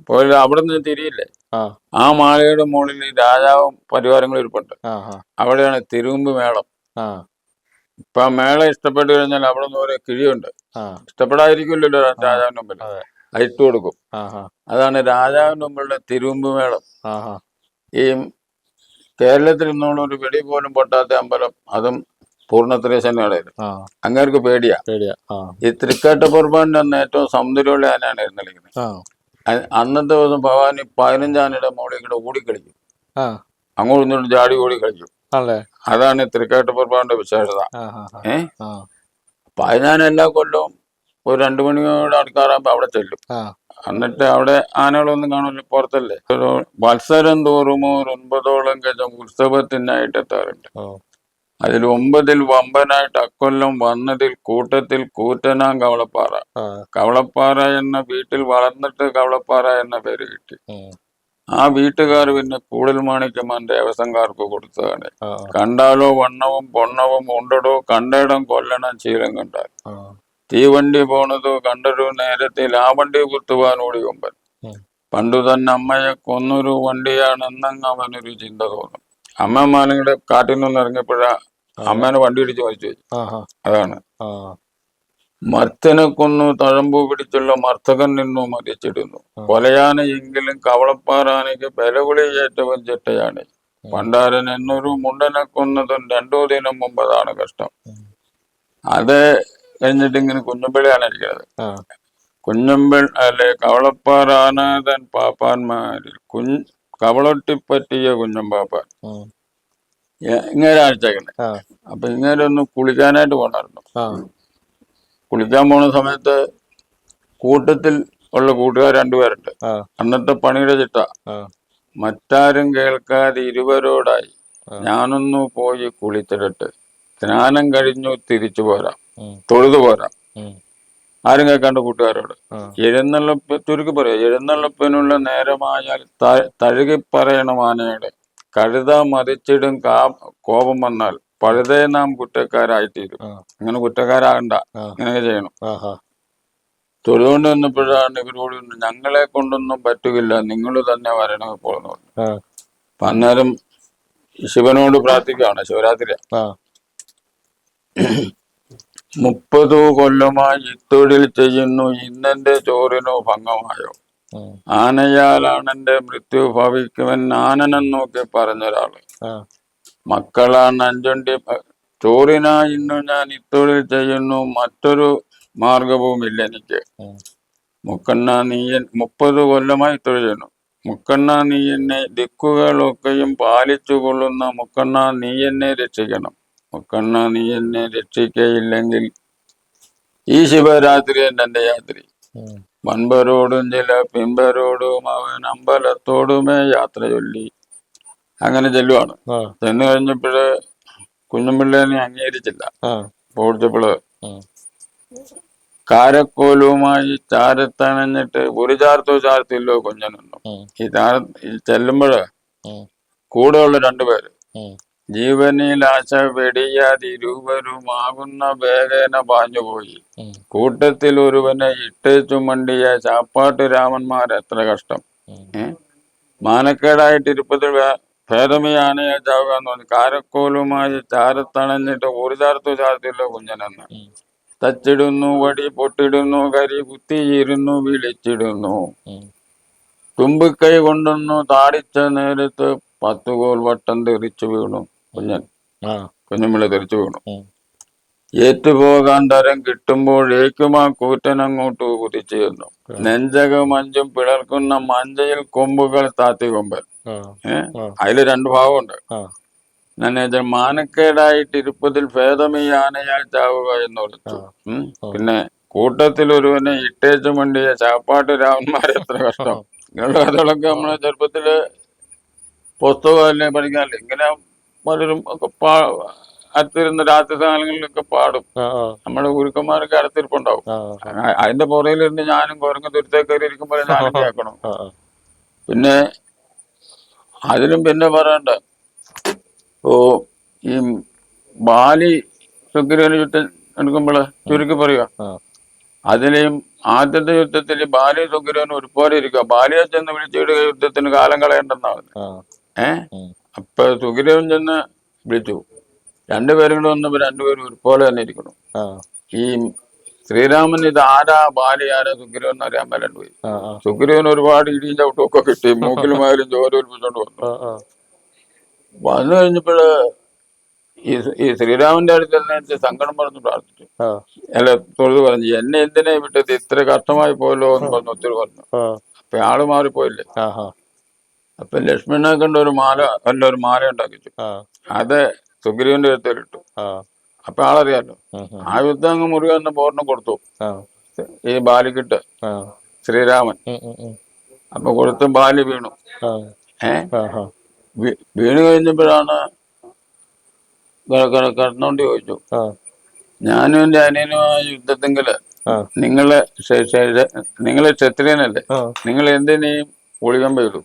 പോയില്ല അവിടെ നിന്ന് തിരിയില്ലേ,
ആ
ആ മാളയുടെ മുകളിൽ രാജാവും പരിവാരങ്ങളും ഇരിപ്പുണ്ട്.
ആ
അവിടെയാണ് തിരുവുമ്പ് മേളം.
ആ
ഇപ്പൊ ആ മേളം ഇഷ്ടപ്പെട്ട് കഴിഞ്ഞാൽ അവിടെ നിന്ന് ഓരോ കിഴിയുണ്ട്.
ആ
ഇഷ്ടപ്പെടാതിരിക്കില്ലല്ലോ രാജാവിന്റെ മുമ്പിൽ, അത് ഇട്ട് കൊടുക്കും. അതാണ് രാജാവിന്റെ മുമ്പിലുള്ള തിരുവുമ്പ് മേളം. ഈ കേരളത്തിൽ നിന്നുള്ള ഒരു വെടി പോലും പൊട്ടാത്ത അമ്പലം അതും പൂർണ്ണത്രേശനാണ്. അങ്ങേർക്ക് പേടിയാ. ഈ തൃക്കാട്ടപ്പുറപ്പാടിന്റെ അന്ന് ഏറ്റവും സൗന്ദര്യമുള്ള ആനയാണ് എഴുന്നള്ളിക്കുന്നത്. അന്നത്തെ ദിവസം ഭഗവാൻ 15 ആനയുടെ മുകളിൽ കൂടെ ഓടിക്കളിക്കും. അങ്ങോട്ടും ഇങ്ങോട്ടും ചാടി ഓടി കളിക്കും. അതാണ് തൃക്കാട്ടപ്പുറപ്പാടിന്റെ വിശേഷത. 15 എല്ലാ കൊല്ലവും ഒരു 2 മണിയോടെ അടുക്കാറാകുമ്പോ അവിടെ ചെല്ലും. എന്നിട്ട് അവിടെ ആനകളൊന്നും കാണുമല്ലോ, പുറത്തല്ലേ. ഒരു വത്സരം തോറും ഒരു 9ഓളം ഗജം ഉത്സവത്തിനായിട്ട് എത്താറുണ്ട്. അതിൽ 9-ൽ വമ്പനായിട്ട് അക്കൊല്ലം വന്നതിൽ കൂട്ടത്തിൽ കൂറ്റനാം കവളപ്പാറ. കവളപ്പാറ എന്ന വീട്ടിൽ വളർന്നിട്ട് കവളപ്പാറ എന്ന പേര് കിട്ടി. ആ വീട്ടുകാർ പിന്നെ കൂടൽമാണിക്യമാൻ ദേവസ്വംകാർക്ക് കൊടുത്തതാണ്. കണ്ടാലോ വണ്ണവും പൊണ്ണവും ഉണ്ടടോ കണ്ടയിടം കൊല്ലണം ശീലം കണ്ടാൽ. തീവണ്ടി പോണതോ കണ്ടൊരു നേരത്തിൽ ആ വണ്ടി കുത്തുവാൻ ഓടി കൊമ്പൻ. പണ്ടു തന്നെ അമ്മയെ കൊന്നൊരു വണ്ടിയാണെന്നങ്ങ് അവനൊരു ചിന്ത തോന്നും. അമ്മമാരുടെ കാട്ടിൽ നിന്ന് ഇറങ്ങിയപ്പോഴാ അമ്മേനെ വണ്ടി ഇടിച്ച് മരിച്ചു വെച്ചു. അതാണ് മർത്തനെ കൊന്നു തഴമ്പു പിടിച്ചുള്ള മർത്തകൻ നിന്നു മരിച്ചിടുന്നു. കൊലയാന എങ്കിലും കവളപ്പാറാനയ്ക്ക് ബലകുളിയേറ്റവൻ ചെട്ടയാണ്. പണ്ടാരൻ എന്നൊരു മുണ്ടനെ കൊന്നതും 2 ദിനം മുമ്പ്. അതാണ് കഷ്ടം. അത് കഴിഞ്ഞിട്ട് ഇങ്ങനെ കുഞ്ഞമ്പിളിയാണ് ഇരിക്കുന്നത്. കവളപ്പാറാനാഥൻ പാപ്പാന്മാരിൽ കവളൊട്ടിപ്പറ്റിയ കുഞ്ഞമ്പാപ്പാൻ ഇങ്ങനെ അയച്ചേക്കുന്നത്. അപ്പൊ ഇങ്ങനെ ഒന്ന് കുളിക്കാനായിട്ട് പോണായിരുന്നു. കുളിക്കാൻ പോണ സമയത്ത് കൂട്ടത്തിൽ ഉള്ള കൂട്ടുകാർ 2 പേരുണ്ട്. അന്നത്തെ പണിയുടെ ചിട്ട മറ്റാരും കേൾക്കാതെ ഇരുവരോടായി ഞാനൊന്നു പോയി കുളിച്ചിടട്ട്, സ്നാനം കഴിഞ്ഞു തിരിച്ചു പോരാം, തൊഴുതു പോരാം. ആരും കേൾക്കാണ്ട് കൂട്ടുകാരോട്. എഴുന്നള്ളപ്പ് ചുരുക്കി പറയാം, എഴുന്നള്ളപ്പിനുള്ള നേരമായാൽ തഴുകിപ്പറയണം ആനയോട്. കഴുത മതിച്ചിടും കോപം വന്നാൽ പഴുതേ നാം കുറ്റക്കാരായിത്തീരും. അങ്ങനെ കുറ്റക്കാരാകണ്ട, ഇങ്ങനെയൊക്കെ ചെയ്യണം. തൊഴുകൊണ്ട് വന്നപ്പോഴാണ് ഇവരോട് ഞങ്ങളെ കൊണ്ടൊന്നും പറ്റുകയില്ല, നിങ്ങൾ തന്നെ വരണം ഇപ്പോൾ എന്ന് പറഞ്ഞു. അപ്പൊ അന്നേരം ശിവനോട് പ്രാർത്ഥിക്കുകയാണ്. ശിവരാത്രിയാ. 30 കൊല്ലമായി ഇത്തൊഴിൽ ചെയ്യുന്നു, ഇന്നെന്റെ ചോറിനോ ഭംഗമായോ. ആനയാലാണെന്റെ മൃത്യു ഭവിക്കുവൻ ആനനം നോക്കി പറഞ്ഞൊരാള്. മക്കളാണ് 5 ചോറിനാ ഇന്നു ഞാൻ ഇത്തൊഴിൽ ചെയ്യുന്നു, മറ്റൊരു മാർഗവും ഇല്ല എനിക്ക്. മുക്കണ്ണ നീയൻ 30 കൊല്ലമായി ഇത്തൊഴിൽ ചെയ്യുന്നു. മുക്കണ്ണ നീ എന്നെ ദിക്കുകളൊക്കെയും പാലിച്ചു കൊള്ളുന്ന മുക്കണ്ണ നീ എന്നെ രക്ഷിക്കണം. മുക്കണ്ണ നീ എന്നെ രക്ഷിക്കയില്ലെങ്കിൽ ഈ ശിവരാത്രി എന്റെ യാത്രി. വൻപരോടും ചില പിമ്പരോടും അവൻ അമ്പലത്തോടുമേ യാത്ര ചൊല്ലി. അങ്ങനെ ചെല്ലുവാണ്. ചെന്ന് കഴിഞ്ഞപ്പോഴ് കുഞ്ഞുപിള്ളേനെ അംഗീകരിച്ചില്ല. ഓടിച്ചപ്പോള് കാരക്കോലുമായി ചാരത്തണഞ്ഞിട്ട് ഒരു ചാർത്തില്ലോ കുഞ്ഞനുണ്ടോ. ഈ ചെല്ലുമ്പോഴ് കൂടെയുള്ള 2 പേര് ജീവനിൽ ആശ വെടിയാതിരുവരുമാകുന്ന വേഗേന പാഞ്ഞുപോയി. കൂട്ടത്തിൽ ഒരുവനെ ഇട്ടേച്ചു മണ്ടിയ ചാപ്പാട്ട് രാമന്മാർ എത്ര കഷ്ടം. മാനക്കേടായിട്ട് ഇരുപ്പത്തിൽ ഭേദമേ ആനയെ ചാവുക എന്ന് പറഞ്ഞു. കാരക്കോലുമായി ചാരത്തണഞ്ഞിട്ട് ഒരു ചാർത്തില്ലോ കുഞ്ഞനെന്ന്. തച്ചിടുന്നു വടി പൊട്ടിടുന്നു കരി കുത്തിയിരുന്നു വിളിച്ചിടുന്നു. തുമ്പിക്കൈ കൊണ്ടൊന്നു താടിച്ച നേരത്ത് 10 കോൽ വട്ടം തെറിച്ചു വീണു. കുഞ്ഞുമ്പിള്ള തെറിച്ചു വീണു. ഏറ്റുപോകാൻ തരം കിട്ടുമ്പോഴേക്കുമാ കൂറ്റൻ അങ്ങോട്ട് കുതിച്ചു ചെന്നു. നെഞ്ചകം 5 പിളർക്കുന്ന മഞ്ചയിൽ കൊമ്പുകൾ താത്തി കൊമ്പൻ. അതില് 2 ഭാഗമുണ്ട്. എന്നു മാനക്കേടായിട്ട് ഇരുപ്പതിൽ ഭേദമീ ആനയാൽ ചാവുക എന്ന് വിളിച്ചു. പിന്നെ കൂട്ടത്തിൽ ഒരുവനെ ഇട്ടേച്ചു മണ്ടിയ ചാപ്പാട്ട് രാവന്മാർ എത്ര കഷ്ടം. ഇങ്ങനെയുള്ള കഥകളൊക്കെ നമ്മളെ ചെറുപ്പത്തില് പുസ്തകമല്ലേ പഠിക്കാനല്ലേ ഇങ്ങനെ പലരും ഒക്കെ അടുത്തിരുന്ന രാത്രി കാലങ്ങളിലൊക്കെ പാടും. നമ്മുടെ ഗുരുക്കന്മാരൊക്കെ അടുത്തിരിപ്പുണ്ടാവും. അതിന്റെ പുറകിലിരുന്ന് ഞാനും കുരങ്ങ് തുരുത്തേ കയറി ഇരിക്കുമ്പോൾ ഞാനും കേൾക്കണം. പിന്നെ അതിലും പിന്നെ പറയണ്ട, ഈ ബാലി സുഗ്രീവന് യുദ്ധം എടുക്കുമ്പോൾ ചുരുക്കി പറയുക, അതിലെയും ആദ്യത്തെ യുദ്ധത്തിൽ ബാലി സുഗ്രീവന് ഒരുപോലെ ഇരിക്കുക. ബാലിയെ ചെന്ന് വിളിച്ചിടുക യുദ്ധത്തിന് കാലം കളയണ്ടെന്നാണ്. അപ്പൊ സുഗ്രീവൻ ചെന്ന് വിളിച്ചു. രണ്ടുപേരും കൂടെ വന്നപ്പോ രണ്ടുപേരും ഒരുപോലെ തന്നെ ഇരിക്കണം. ഈ ശ്രീരാമൻ ഇത് ആരാ ബാലി ആരാ സുഗ്രീവൻ അറിയാൻ മേലുണ്ട് പോയി. സുഗ്രീവൻ ഒരുപാട് ഇടിയും ചവിട്ടുമൊക്കെ കിട്ടി, മൂക്കിലുമായാലും ചോര ഒലിപ്പിച്ചോണ്ട് വന്നു കഴിഞ്ഞപ്പോഴ് ഈ ശ്രീരാമന്റെ അടുത്ത് തന്നെ സങ്കടം പറഞ്ഞു പ്രാർത്ഥിച്ചു. അല്ല, തൊഴുതു പറഞ്ഞു, എന്നെ എന്തിനെ വിട്ടത്, ഇത്ര കഷ്ടമായി പോയല്ലോ എന്ന് പറഞ്ഞു ഒത്തിരി പറഞ്ഞു. അപ്പൊ ആള് മാറിപ്പോയില്ലേ. അപ്പൊ ലക്ഷ്മണനെ കണ്ട ഒരു മാല ഉണ്ടാക്കിച്ചു. അത് സുഗ്രീവന്റെ അടുത്തിട്ടു. അപ്പൊ ആളറിയാലോ. ആ യുദ്ധം അങ്ങ് മുരുകന്റെ പൂർണ്ണം കൊടുത്തു ഈ ബാലിക്കിട്ട് ശ്രീരാമൻ. അപ്പൊ കൊടുത്ത് ബാലി വീണു. വീണ് കഴിഞ്ഞപ്പോഴാണ് കടന്നോണ്ടി ചോദിച്ചു, ഞാനും എന്റെ അനിയനുമായ യുദ്ധത്തെങ്കില് നിങ്ങളെ ക്ഷത്രിയനല്ലേ, നിങ്ങൾ എന്തിനേയും ഒളികം ചെയ്തു,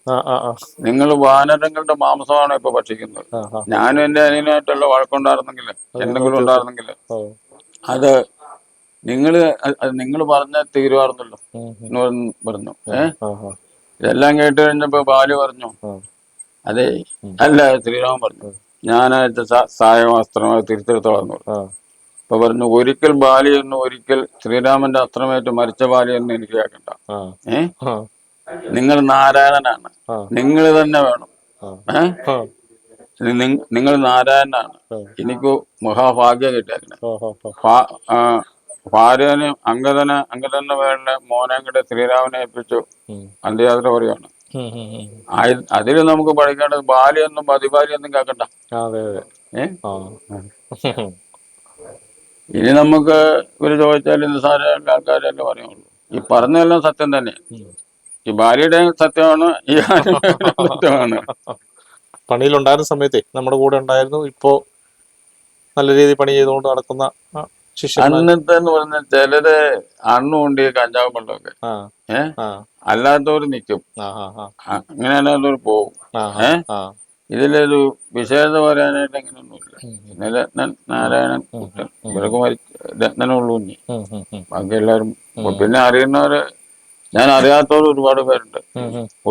നിങ്ങൾ വാനരങ്ങളുടെ മാംസമാണ് ഇപ്പൊ ഭക്ഷിക്കുന്നത്. ഞാനും എന്റെ അനിയനായിട്ടുള്ള വഴക്കുണ്ടായിരുന്നെങ്കിൽ എന്തെങ്കിലും ഉണ്ടായിരുന്നെങ്കിൽ അത് നിങ്ങൾ പറഞ്ഞ തീരുമാനമല്ലോ എന്ന് പറഞ്ഞു. ഇതെല്ലാം കേട്ട് കഴിഞ്ഞപ്പോ ബാലി പറഞ്ഞു, അതെ അല്ല, ശ്രീരാമൻ പറഞ്ഞു, ഞാനയച്ച സായവസ്ത്രമായി തിരിച്ചെടുത്തോളാം എന്ന് പറഞ്ഞു. അപ്പൊ പറഞ്ഞു, ഒരിക്കൽ ബാലിയെന്ന്, ഒരിക്കൽ ശ്രീരാമന്റെ അസ്ത്രമേറ്റ് മരിച്ച ബാലിയെന്ന് എനിക്ക് കേൾക്കണ്ട. നിങ്ങൾ നാരായണനാണ്, നിങ്ങൾ തന്നെ വേണം. നിങ്ങൾ നാരായണനാണ്, എനിക്ക് മഹാഭാഗ്യം കിട്ടിയേക്കണേ. ഭാര്യനെ അങ്കദന്റെ വേണ്ട മോനങ്ങടെ ശ്രീരാമനെ ഏൽപ്പിച്ചു അന്ത്യയാത്ര പറയുകയാണ്. അതില് നമുക്ക് പഠിക്കേണ്ടത് ബാലിയൊന്നും പതിബാലിയൊന്നും കേൾക്കണ്ട. ഇനി നമുക്ക് ഇവര് ചോദിച്ചാൽ നിസ്സാര ആൾക്കാരല്ലേ പറയുള്ളൂ. ഈ പറഞ്ഞതെല്ലാം സത്യം തന്നെ. ഈ ഭാര്യയുടെ സത്യമാണ്, ഈ സത്യമാണ്.
പണിയിലുണ്ടായിരുന്ന സമയത്തെ നമ്മുടെ കൂടെ ഉണ്ടായിരുന്നു. ഇപ്പോ നല്ല രീതിയിൽ പണി ചെയ്തുകൊണ്ട് നടക്കുന്ന
അന്നത്തെ എന്ന് പറഞ്ഞാൽ ചിലര് അണ്ണുണ്ട് കഞ്ചാവ് വെള്ളമൊക്കെ അല്ലാത്തവര് നിൽക്കും. അങ്ങനെ അല്ലാത്തവർ പോകും. ഇതിലൊരു വിശേഷത പറയാനായിട്ട് അങ്ങനെയൊന്നുമില്ല. ഇന്നലെ നാരായണൻ കുട്ടൻ ഇവരൊക്കെ രത്നനുള്ളൂ. ഇനി ബാക്കി എല്ലാവരും പിന്നെ അറിയുന്നവര്, ഞാൻ അറിയാത്തവർ ഒരുപാട് പേരുണ്ട്,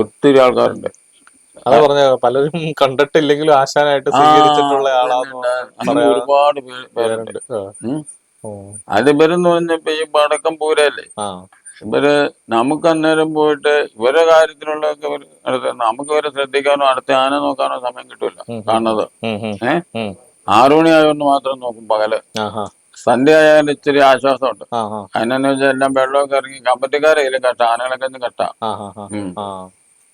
ഒത്തിരി ആൾക്കാരുണ്ട്.
അത് പറഞ്ഞ പലരും കണ്ടിട്ടില്ലെങ്കിലും ആശാനായിട്ട് സ്വീകരിച്ചിട്ടുള്ള ആളാന്ന്
ഒരുപാട് പേരുണ്ട്. അത് ഇവരെന്ന് പറഞ്ഞപ്പോ ഈ വടക്കം പൂരല്ലേ, ഇവര് നമുക്ക് അന്നേരം പോയിട്ട് ഇവരുടെ കാര്യത്തിലുള്ളതൊക്കെ നമുക്ക് ഇവരെ ശ്രദ്ധിക്കാനോ അടുത്ത ആന നോക്കാനോ സമയം കിട്ടൂല. കാണുന്നത് 6 മണിയായോണ്ട് മാത്രം നോക്കും പകല്. സന്ധ്യ ആയാലും ഇച്ചിരി ആശ്വാസമുണ്ട്. അതിനെന്ന് വെച്ചാൽ എല്ലാം വെള്ളമൊക്കെ ഇറങ്ങി കമ്പറ്റിക്കാരെ കയ്യിലും കെട്ടാം, ആനകളൊക്കെ ഒന്ന് കെട്ടാം.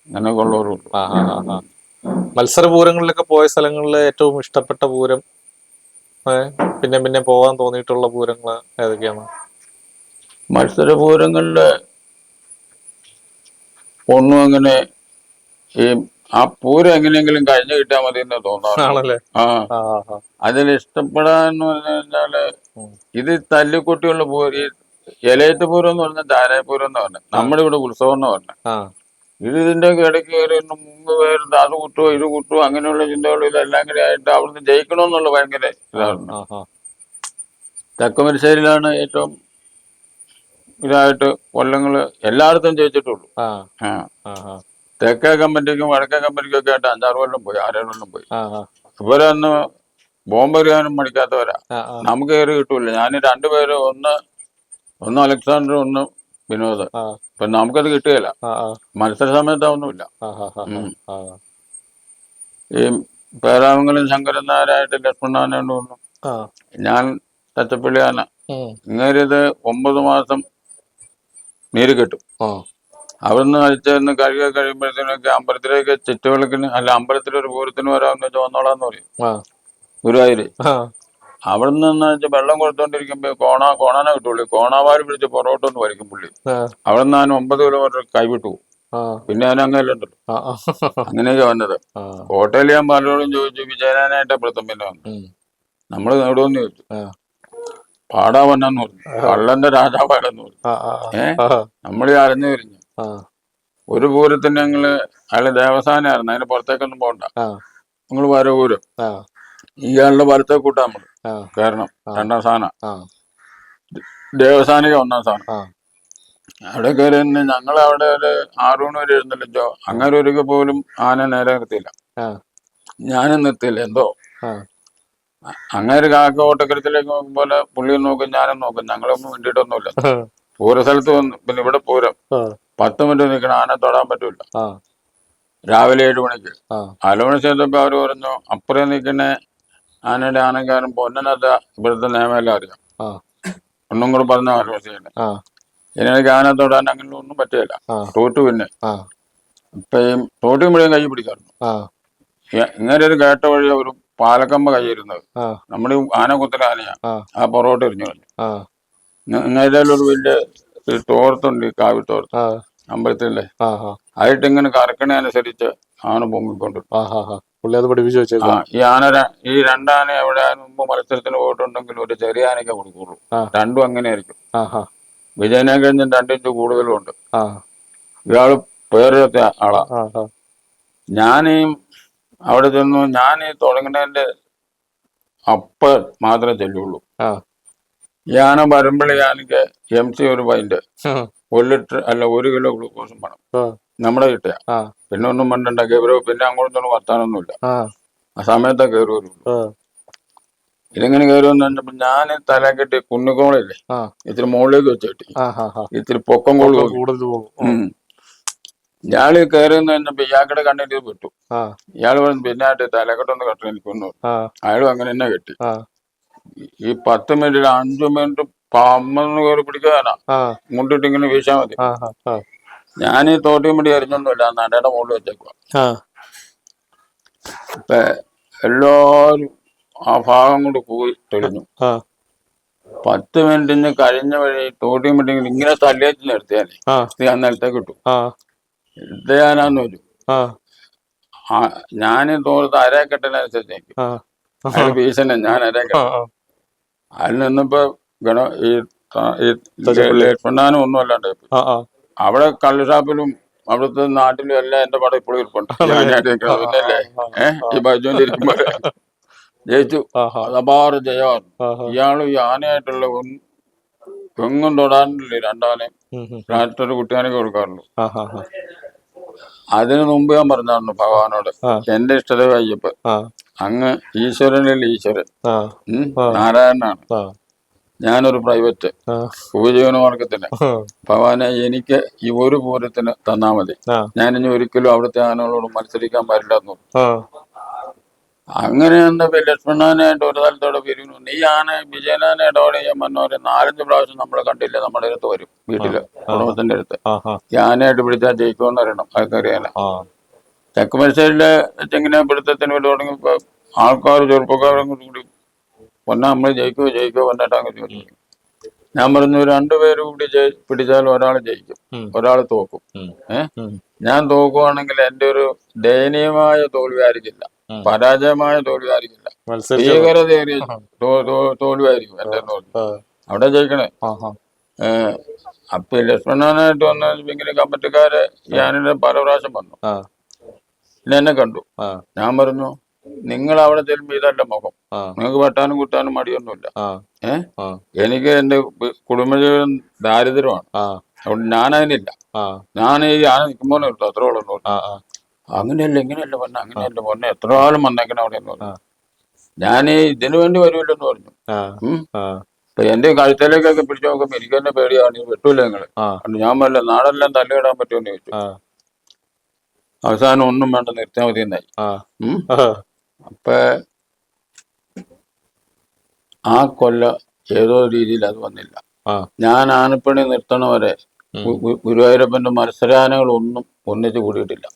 അങ്ങനെയൊക്കെ ഉള്ളവരുള്ളൂ.
മത്സരപൂരങ്ങളിലൊക്കെ പോയ സ്ഥലങ്ങളില് ഏറ്റവും ഇഷ്ടപ്പെട്ട പൂരം, പിന്നെ പിന്നെ പോകാൻ തോന്നിയിട്ടുള്ള പൂരങ്ങള് ഏതൊക്കെയാണ്?
മത്സരപൂരങ്ങളില് ഒന്നും അങ്ങനെ ആ പൂരം എങ്ങനെയെങ്കിലും കഴിഞ്ഞു കിട്ടാൻ മതി എന്ന് തോന്നാറുണ്ട്. അതിൽ ഇഷ്ടപ്പെടാന്ന് പറഞ്ഞു കഴിഞ്ഞാല് ഇത് തല്ലിക്കുട്ടിയുള്ള പൂരം, ഈ ഇലയത്ത് പൂരം എന്ന് പറഞ്ഞാൽ ചാരായപൂരം എന്ന് പറഞ്ഞത് നമ്മുടെ ഇവിടെ ഉത്സവം എന്ന് പറഞ്ഞത്. ഇതിന്റെ ഇടയ്ക്ക് കയറി മുമ്പ് പേരുണ്ട്, അത് കുട്ടുവോ ഇത് കുട്ടുവോ അങ്ങനെയുള്ള ചിന്തകളും ഇതെല്ലാം കൂടി ആയിട്ട് അവിടുന്ന് ജയിക്കണമെന്നുള്ള ഭയങ്കര ഇതായിരുന്നു. തെക്കുമരശ്ശേരിയിലാണ് ഏറ്റവും ഇതായിട്ട് കൊല്ലങ്ങള് എല്ലായിടത്തും ജയിച്ചിട്ടുള്ളൂ. തെക്കേ കമ്പനിക്കും വടക്കേ കമ്പനിക്കും ഒക്കെ ആയിട്ട് 5-6 കൊല്ലം പോയി, 6-7 കൊല്ലം പോയി. ഇവരന്ന് ബോംബെറിയാനും മടിക്കാത്തവരാ. നമുക്ക് കയറി കിട്ടൂല. ഞാൻ 2 പേര്, ഒന്ന് അലക്സാണ്ടർ, ഒന്ന് വിനോദ്. ഇപ്പൊ നമുക്കത് കിട്ടുകയില്ല. മത്സര സമയത്താവുന്നുമില്ല. ഈ പേരാമംഗലം ശങ്കരൻ നായരായിട്ട് ലക്ഷ്മണാനോട് വന്നു. ഞാൻ തച്ചപ്പള്ളിയാന. ഇങ്ങേരിത് 9 മാസം നീര് കിട്ടും. അവിടുന്ന് അഴിച്ചെന്ന് കഴിയുമ്പോഴത്തേനൊക്കെ അമ്പലത്തിലേക്ക് ചുറ്റുവിളക്കിന്, അല്ല അമ്പലത്തിലൊരു പൂരത്തിന് വരാമെന്ന് വെച്ചാൽ വന്നോളാന്ന് പറയും. ഗുരുവായൂര്.
ആ
അവിടെ നിന്ന് വെച്ചാൽ വെള്ളം കൊടുത്തോണ്ടിരിക്കുമ്പോ കോണാനെ കിട്ടുള്ളൂ. കോണാവാല് പിടിച്ച് പുറകോട്ട് ഒന്ന് വലിക്കും പുള്ളി.
ആ
അവിടെ നിന്ന് ഞാൻ 9 കിലോമീറ്റർ കൈവിട്ടു പോകും.
ആ
പിന്നെ ഞാൻ അങ്ങനെയല്ലുണ്ടല്ലോ.
ആ
അങ്ങനെയൊക്കെ വന്നത്.
ആ
കോട്ടയിൽ ഞാൻ പലരോടും ചോദിച്ചു, വിജയനാനായിട്ട് പ്രഥം പിന്നെ വന്നു.
ഉം.
നമ്മള് നേടുമെന്ന് ചോദിച്ചു.
ആ
പാടാ വന്നെന്ന് പറഞ്ഞു. കള്ളന്റെ രാജാവാണെന്ന് പറഞ്ഞു.
ആ ആ ആ
നമ്മൾ അറിഞ്ഞു കഴിഞ്ഞു.
ആ
ഒരു പൂരത്തിന് ഞങ്ങള് അയാള് ദേവസ്ഥാനായിരുന്നു, അതിന് പുറത്തേക്കൊന്നും പോകണ്ട.
ആ
ഞങ്ങള് വരവൂരും
ആ
ഇയാളുടെ വലത്തെ കൂട്ടാ നമ്മള്
ആ
കാരണം
ആ
2ാം സ്ഥാനം,
ആ
ദേവസ്ഥാനിക 1ാം സ്ഥാനം.
ആ
അവിടെ കയറി തന്നെ ഞങ്ങൾ അവിടെ ഒരു 6 മണി വരെ എഴുന്നള്ളിച്ചോ. അങ്ങനെ ഒരിക്കൽ പോലും ആന നേരെ നിർത്തിയില്ല,
ആ
ഞാനും നിർത്തിയില്ല. എന്തോ
ആ
അങ്ങനെ കാക്ക ഓട്ടക്കരത്തിലേക്ക് നോക്കുമ്പോലെ പുള്ളിയും നോക്കും, ഞാനും നോക്കും. ഞങ്ങളൊന്നും വേണ്ടിയിട്ടൊന്നുമില്ല. പൂരസ്ഥലത്ത് വന്നു. പിന്നെ ഇവിടെ പൂരം 10 മിനിറ്റ് നിൽക്കണ, ആന തൊടാൻ പറ്റൂല.
ആ
രാവിലെ 7 മണിക്ക്
ആ
4 മണി ചെയ്തപ്പോ അവര് പറഞ്ഞു, അപ്പുറം നിൽക്കുന്ന ആനയുടെ ആനക്കാരൻ പൊന്നനത്ത ഇവിടുത്തെ നിയമമെല്ലാം അറിയാം.
ആ
ഒന്നും കൂടെ പറഞ്ഞ ആലോചിച്ചേനെ.
ആ
എനിക്ക് ആന തൊടാൻ അങ്ങനെ ഒന്നും പറ്റില്ല.
ആ
തോറ്റു. പിന്നെ
ആ
ഇപ്പം തോറ്റു മുഴുവൻ കൈ പിടിക്കാറുണ്ട്.
ആ
ഇങ്ങനെ ഒരു കേട്ട വഴി ഒരു പാലക്കമ്പ കൈയിരുന്നത്.
ആ
നമ്മുടെ ഈ ആന കുത്തല ആനയാ.
ആ
ആ പുറകോട്ട് എറിഞ്ഞു കളഞ്ഞു.
ആ
ഇങ്ങനെ ഒരു വലിയ ഒരു തോർത്തുണ്ട്, ഈ കാവിത്തോർത്ത്
ആ
അമ്പലത്തിലെ.
ആ
ആയിട്ട് ഇങ്ങനെ കറക്കണ അനുസരിച്ച് ആന പൊങ്ങിക്കൊണ്ടു.
ആ പുള്ളി അത് പഠിപ്പിച്ചു
ആ
വെച്ചേക്കാം.
ഈ ഈ രണ്ടാന എവിടെ മുമ്പ് മത്സരത്തിന് പോയിട്ടുണ്ടെങ്കിൽ ഒരു ചെറിയ ആനയ്ക്ക് കൊടുക്കുള്ളൂ.
ആ
രണ്ടും അങ്ങനെ ആയിരിക്കും.
ആ ആ
വിജയനെ കഴിഞ്ഞ് 2 ഇഞ്ച് കൂടുതലും ഉണ്ട്.
ആ
ഇയാള് പേരെടുത്ത ആളാ.
ആ ആ
ഞാനീ അവിടെ ചെന്നു. ഞാൻ ഈ തുടങ്ങുന്നതിന്റെ അപ്പ മാത്രമേ ചെല്ലുള്ളൂ.
ആ
ഈ ആന വരുമ്പോഴേ എനിക്ക് MC ഒരു പൈന്റ് 1 ലിറ്റർ അല്ല 1 കിലോ ഗ്ലൂക്കോസും വേണം. നമ്മുടെ കിട്ടിയ
ആ
പിന്നെ ഒന്നും പണ്ടണ്ട ഗൗരവ്. പിന്നെ അങ്ങോട്ടൊന്നും വർത്താനൊന്നുമില്ല.
ആ
ആ സമയത്താ കയറി വരുള്ളൂ. ഇതിങ്ങനെ കയറി വന്നു കഴിഞ്ഞപ്പോ ഞാൻ തല കെട്ടി കുന്നുകോളില്ലേ,
ആ
ഇത്തിരി മുകളിലേക്ക് വെച്ച് കെട്ടി, ഇത്തിരി പൊക്കം കോള് നോക്കി.
കൂടുതൽ പോകും.
ഇയാള് കയറി വന്നു കഴിഞ്ഞപ്പോ ഇയാൾക്കിടെ കണ്ണിട്ട് വിട്ടു.
ആ
ഇയാള് പറഞ്ഞു, പിന്നെ തലക്കെട്ടൊന്ന് കെട്ടി എനിക്കൊന്നു.
ആ
അയാളും അങ്ങനെ തന്നെ കെട്ടി.
ആ
ഈ 10 മിനിറ്റ് 5 മിനിറ്റ് പമ്മന്ന് കയറി പിടിക്കാനാ.
ആ
മുണ്ടിട്ട് ഇങ്ങനെ വീശാ മതി.
ആ ആ
ഞാൻ ഈ തോട്ടിയും പിടി എറിഞ്ഞൊന്നുമില്ല, നടയുടെ മുകളിൽ വെച്ചേക്കുക.
ആ
ഇപ്പൊ എല്ലാരും ആ ഭാഗം കൊണ്ട് പോയി തെളിഞ്ഞു.
ആ
10 മിനിറ്റിന് കഴിഞ്ഞ വഴി തോട്ടിയും പിടിയെങ്കിൽ ഇങ്ങനെ തല്ലേച്ച് നിർത്തിയാലേ ഞാൻ നിലത്തേക്ക് കിട്ടും. എടുത്തയാനാന്ന് വരും. ഞാൻ തോർത്ത് അരക്കെട്ടനുസരിച്ച് അയാൾ വീശനെ, ഞാൻ അരക്കെട്ട. അതിൽ നിന്നിപ്പോ ഈ ലക്ഷ്മണാനും ഒന്നും അല്ലാണ്ട് അവിടെ കള്ളുഷാപ്പിലും അവിടുത്തെ നാട്ടിലും എല്ലാം എന്റെ പടം ഇപ്പോഴും ഇരിപ്പുണ്ട്. പിന്നല്ലേ ഈ ഭജനിരിക്കുമ്പോ ജയിച്ചു. അത് അപാര ജയമാണ്. ഇയാള് ഈ ആനയായിട്ടുള്ള എങ്ങും തൊടാനില്ല. 2 ആനയും രാത്രി കുട്ടിയാനൊക്കെ കൊടുക്കാറുള്ളൂ. അതിനു മുമ്പ് ഞാൻ പറഞ്ഞായിരുന്നു ഭഗവാനോട്, എന്റെ ഇഷ്ടദേവ അയ്യപ്പൻ, അങ്ങ് ഈശ്വരനിൽ ഈശ്വരൻ നാരായണനാണ്, ഞാനൊരു പ്രൈവറ്റ് ഉപജീവന മാർഗത്തിന്. ഭഗവാനെ എനിക്ക് ഈ ഒരു പൂരത്തിന് തന്നാ മതി. ഞാനിനി ഒരിക്കലും അവിടുത്തെ ആനകളോട് മത്സരിക്കാൻ പാടില്ലെന്ന് പറഞ്ഞു. അങ്ങനെ തന്നെ ലക്ഷ്മണനായിട്ട് ഒരു സ്ഥലത്തോടെ പിരിഞ്ഞു. ഈ ആന വിജയനാന ഇടപെടെ ചെയ്യാൻ വന്നവരെ 4-5 പ്രാവശ്യം നമ്മളെ കണ്ടില്ല. നമ്മുടെ അടുത്ത് വരും, വീട്ടില് കുടുംബത്തിന്റെ അടുത്ത്. ഈ ആനയായിട്ട് പിടിച്ചാൽ ജയിക്കുമെന്ന് അറിയണം, അതൊക്കെ അറിയാലോ. തെക്കുമശ്ശേരിയിലെ വെച്ചിങ്ങനെ പിടുത്തത്തിന് വേണ്ടി തുടങ്ങിയപ്പോ ആൾക്കാർ ചെറുപ്പക്കാരും കൂടി പൊന്നാ നമ്മള് ജയിക്കോ പൊന്നായിട്ട് അങ്ങ് ചോദിച്ചു. ഞാൻ പറഞ്ഞു, 2 പേര് കൂടി പിടിച്ചാൽ ഒരാൾ ജയിക്കും, ഒരാൾ തോക്കും. ഞാൻ തോക്കുവാണെങ്കിൽ എന്റെ ഒരു ദയനീയമായ തോൽവിയായിരിക്കില്ല, പരാജയമായ തോൽവിയായിരിക്കില്ല, ഭീകരതയേറിയ തോൽവിയായിരിക്കും എന്റെ. അവിടെ ജയിക്കണേ. അപ്പൊ ലക്ഷ്മണനായിട്ട് വന്ന ഇങ്ങനെ കമ്മിറ്റിക്കാര് ഞാനിവിടെ പല പ്രാവശ്യം വന്നു. പിന്നെ എന്നെ കണ്ടു. ഞാൻ പറഞ്ഞു, നിങ്ങൾ അവിടെ ചെല്ലുമ്പോ ഇതല്ല മുഖം, നിങ്ങൾക്ക് വെട്ടാനും കുത്താനും മടിയൊന്നുമില്ല. എനിക്ക് എന്റെ കുടുംബജീവൻ ദാരിദ്ര്യമാണ്, അതുകൊണ്ട് ഞാനതിനില്ല. ഞാൻ ഈ ആന നിൽക്കുമ്പോൾ കിട്ടും, അത്രോളം. അങ്ങനെയല്ല ഇങ്ങനെയല്ല പൊന്നെ, അങ്ങനെയല്ല പൊന്നെ, എത്ര കാലം വന്നേക്കണം അവിടെ എന്ന് പറഞ്ഞു. ഞാൻ ഇതിനു വേണ്ടി വരുമല്ലെന്ന് പറഞ്ഞു. ഇപ്പൊ എന്റെ കഴുത്തിലേക്കൊക്കെ പിടിച്ചു നോക്കുമ്പോ എനിക്ക് തന്നെ പേടിയാണ്, വെട്ടൂല നിങ്ങള്. ഞാൻ പറഞ്ഞ നാടെല്ലാം തല്ലിടാൻ പറ്റുമെന്ന് ചോദിച്ചു. അവസാനം ഒന്നും വേണ്ട, നിർത്തിയാൽ മതി എന്നായി. അപ്പൊ ആ കൊല്ല ഏതോ രീതിയിൽ അത് വന്നില്ല. ഞാൻ ആനപ്പണി നിർത്തണവരെ ഗുരുവായൂരപ്പന്റെ മത്സരാനകൾ ഒന്നും ഒന്നിച്ചു കൂടിയിട്ടില്ല.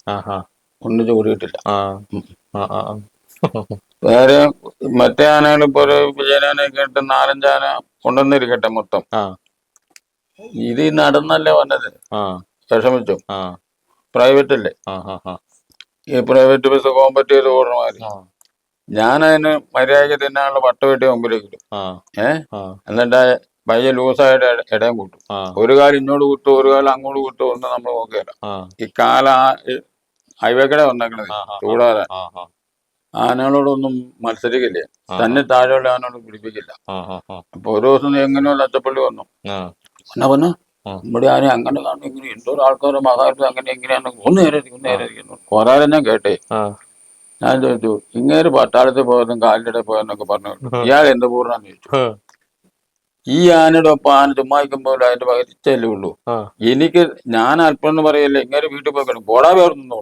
വേറെ മറ്റേ ആനകൾ ഇപ്പൊ ഒരു വിജയനാനൊക്കെ ഇട്ട് 4-5 ആന കൊണ്ടുവന്നിരിക്കട്ടെ മൊത്തം.
ആ
ഇത് ഈ നടന്നല്ലേ വന്നത്.
ആ
വിഷമിച്ചു.
ആ
പ്രൈവറ്റ് അല്ലേ,
ആ ആ ആ
ഈ പ്രൈവറ്റ് ബസ് കോമ്പറ്റ് ചെയ്ത് ഓടണ മാതിരി.
ആ
ഞാനതിന് മര്യാദയ്ക്ക് തിന്നാനുള്ള വട്ട വെട്ടി മുമ്പിലേക്ക് ഇടും.
ആ
എന്നിട്ട് പയ്യെ ലൂസായിട്ട് ഇടയും കൂട്ടും.
ആ
ഒരു കാലം ഇങ്ങോട്ട് കുത്തും, ഒരു കാലം അങ്ങോട്ട് കുത്തും ഒന്ന് നമ്മൾ നോക്കിയല്ല.
ആ
ഈ ഹൈവേക്കടെ വന്നേക്കണത് ചൂടാതെ ആനകളോടൊന്നും മത്സരിക്കില്ല. തന്നെ താഴെയുള്ള ആനയോട് പിടിപ്പിക്കില്ല. അപ്പൊ ഒരു ദിവസം എങ്ങനെയോ ലച്ചപ്പള്ളി വന്നു. എന്നാ പറഞ്ഞു നമ്മുടെ ആന അങ്ങനെ കാണും, ഇങ്ങനെ എന്തോ ആൾക്കാരും മഹാത്മ അങ്ങനെ എങ്ങനെയാണ് ഒന്ന് നേരെ കൊറേ ഞാൻ കേട്ടേ. ഞാൻ ചോദിച്ചു, ഇങ്ങേര് പട്ടാളത്തിൽ പോയതും കാലിൻ്റെ പോയെന്നൊക്കെ പറഞ്ഞു, ഇയാൾ എന്ത് പൂർണ്ണന്ന് ചോദിച്ചു. ഈ ആനയുടെ ഒപ്പം ആന ചുമ്മാക്കുമ്പോൾ അതിന്റെ പകരിച്ചല്ലേ ഉള്ളൂ. എനിക്ക് ഞാൻ അല്പം എന്ന് പറയല്ലേ, ഇങ്ങനെ വീട്ടിൽ പോയി കിടക്കും, പോടാ വേർന്നു.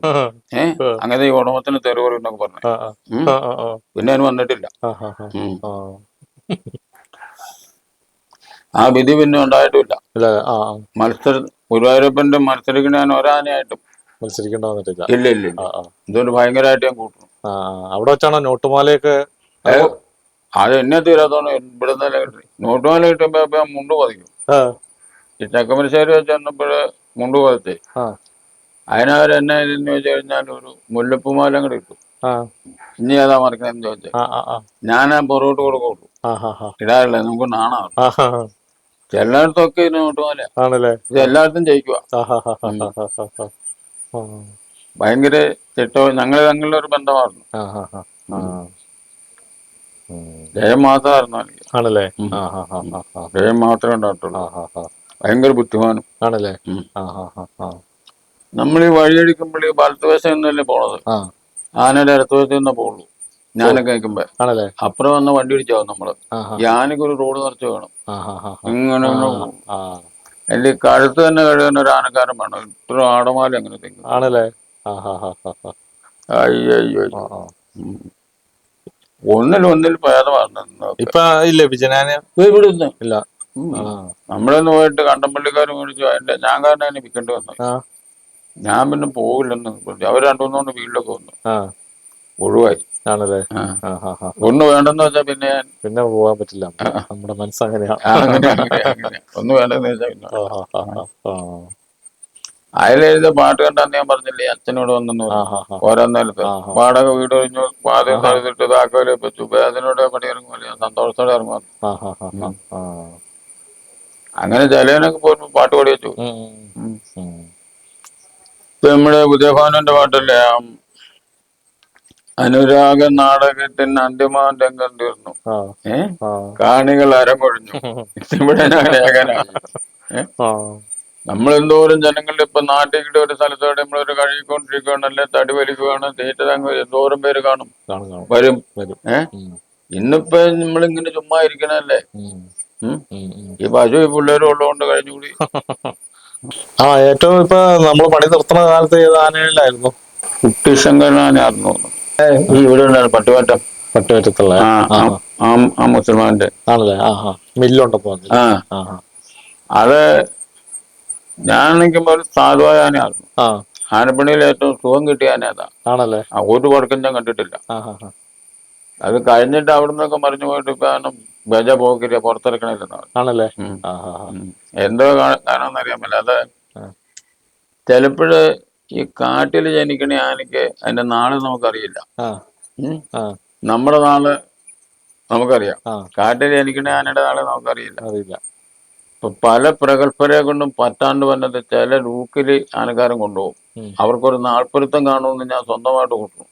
അങ്ങനെ ഈ ഉടമത്തിന് തെരുവ് എന്നൊക്കെ പറഞ്ഞു. പിന്നെ അതിന് വന്നിട്ടില്ല. ആ വിധി പിന്നെ ഉണ്ടായിട്ടില്ല. ഗുരുവായൂരപ്പന്റെ മത്സരിക്കണ ഞാൻ ഒരാനയായിട്ടും
മത്സരിക്കേണ്ട വന്നിട്ടില്ല.
ഇല്ല ഇല്ല ഇല്ല. ഇതൊരു ഭയങ്കരമായിട്ട് ഞാൻ കൂട്ടുന്നു.
അവിടെ വെച്ചാണോ നോട്ടുമാലയൊക്കെ?
അത് എന്നെ തീരാത്തോണ്ട് ഇവിടുന്ന് നോട്ടുമാല കിട്ടുമ്പോ മുണ്ട് പതിക്കും. ഈ ചക്കമരശ്ശേരി വെച്ച് ചെന്നപ്പോഴ് മുണ്ട് പതിച്ചേ. അതിനവർ എന്നെ എന്ന് വെച്ച് കഴിഞ്ഞാൽ ഒരു മുല്ലപ്പൂമാല കൂടെ ഇട്ടു. ഇനി ഏതാ മറക്കണെന്ന് ചോദിച്ചേ. ഞാൻ ആ പുറകോട്ട് കൊടുക്കുള്ളൂ, ഇടാറില്ല, നമുക്ക് നാണാണ്. എല്ലായിടത്തൊക്കെ ഇത് നോട്ടുമാല, ഇത് എല്ലായിടത്തും ജയിക്കുക. ഭയങ്കര ഞങ്ങൾ തങ്ങളുടെ ഒരു ബന്ധമായിരുന്നു. ജയം മാത്രമായിരുന്നു എനിക്ക്. ജയം മാത്രമേ ഉണ്ടായിട്ടുള്ളൂ. ഭയങ്കര ബുദ്ധിമാനും. നമ്മൾ ഈ വഴിയടിക്കുമ്പോൾ ഈ വലത്തുവശം എന്നല്ലേ പോണത്, ആനയുടെ ഇടത്തുവശത്ത് നിന്നേ പോകുള്ളൂ. ഞാനൊക്കെ നിൽക്കുമ്പോ അപ്പുറം വന്ന വണ്ടി ഇടിച്ചാവും നമ്മള്. ഈ ആനയ്ക്ക് ഒരു റോഡ് നിറച്ച് വേണം. ഇങ്ങനെ എന്റെ കഴുത്ത് തന്നെ കഴിയുന്ന ഒരു ആനക്കാരൻ വേണം. ഇത്ര ആടമാല എങ്ങനെ തെങ്ങും. അയ്യോ, ഒന്നിൽ ഭേദമാണ്.
ഇപ്പൊ ഇല്ലേ വിജയനാന?
ഇവിടുന്ന് ഇല്ല. നമ്മളൊന്ന് പോയിട്ട് കണ്ടമ്പള്ളിക്കാർ മേടിച്ചു. ഞാൻ കാരണം അതിന് വിൽക്കേണ്ടി വന്നു. ഞാൻ പിന്നെ പോകില്ലെന്ന് അവർ 2-3 കൊണ്ട് വീട്ടിലൊക്കെ വന്നു, ഒഴിവായി. ഒന്ന് വേണ്ടെന്ന് വെച്ചാ പിന്നെ
പോകാൻ പറ്റില്ല. നമ്മുടെ മനസ്സങ്ങനെയാ.
ഒന്ന് വേണ്ടെന്ന് വെച്ചാ പിന്നെ അതിലെഴുതിയ പാട്ട് കണ്ടാന്ന് ഞാൻ പറഞ്ഞില്ലേ, അച്ഛനോട് വന്നെന്ന് പറഞ്ഞു. ഓരോ നേരത്ത് വാടക വീട് കഴിഞ്ഞു, പാതയും തഴുതിട്ട് താക്കോലെ വെച്ചു, വേദനയോടെ പണി ഇറങ്ങുമല്ലോ, സന്തോഷത്തോടെ ഇറങ്ങും. അങ്ങനെ ചിലനൊക്കെ പോയപ്പോ പാട്ട് പാടി വെച്ചു. ഇപ്പൊ നമ്മുടെ ഉദയഭാനുവിന്റെ പാട്ടല്ലേ, അനുരാഗ നാടകത്തിന് അന്തിമാൻ രംഗം തീർന്നു, കാണികൾ അരങ്ങൊഴിഞ്ഞു, ഇവിടെ നമ്മളെന്തോരം ജനങ്ങളുടെ ഇപ്പൊ നാട്ടിൽ ഒരു സ്ഥലത്തോടെ നമ്മളൊരു കഴുകിക്കൊണ്ടിരിക്കുകയാണല്ലേ, തടി വലിക്കുകയാണ്, തീറ്റ തങ്ങ എന്തോരം പേര് കാണും, വരും. ഇന്നിപ്പോ നമ്മളിങ്ങനെ ചുമ്മാ ഇരിക്കണല്ലേ. ഈ പശു ഈ പിള്ളേരും ഉള്ളതുകൊണ്ട് കഴിഞ്ഞുകൂടി.
ഏറ്റവും ഇപ്പൊ നമ്മള് പണി നിർത്തുന്ന കാലത്ത് ഏത് ആനകളിലായിരുന്നു?
കുട്ടിശങ്കരനായിരുന്നു. ഈ ഇവിടെ ഉണ്ടായിരുന്നു
പട്ടുപറ്റത്തുള്ള
ആ മുസൽമാന്റെ
ആണല്ലേ? മില്ലുണ്ടപ്പോ.
അത് ഞാൻ നിൽക്കുമ്പോ ഒരു സാധുവായ ആനയായിരുന്നു. ആനപ്പണിയിൽ ഏറ്റവും സുഖം കിട്ടിയ ആന അതാ.
ആണല്ലേ?
ഒരു കുഴക്കം ഞാൻ കണ്ടിട്ടില്ല. അത് കഴിഞ്ഞിട്ട് അവിടെ നിന്നൊക്കെ മറിഞ്ഞു പോയിട്ട് ഇപ്പൊ ഗജ പോക്കില്ല, പുറത്തിറക്കണില്ലെന്നാണ്.
ആണല്ലേ?
എന്തോ കാണാന്നറിയാൻ പറ്റില്ല. അത് ചിലപ്പോഴ് ഈ കാട്ടിൽ ജനിക്കണ ആനയ്ക്ക് അതിന്റെ നാള് നമുക്കറിയില്ല. നമ്മുടെ നാള് നമുക്കറിയാം, കാട്ടിൽ ജനിക്കണ ആനയുടെ നാള് നമുക്കറിയില്ല. ഇപ്പൊ പല പ്രഗത്ഭരെ കൊണ്ടും പറ്റാണ്ട് വന്നത് ചില ലൂക്കില് ആനക്കാരൻ കൊണ്ടുപോകും. അവർക്കൊരു നാൾപ്പൊരുത്തം കാണുമെന്ന് ഞാൻ സ്വന്തമായിട്ട് കൂട്ടുന്നു.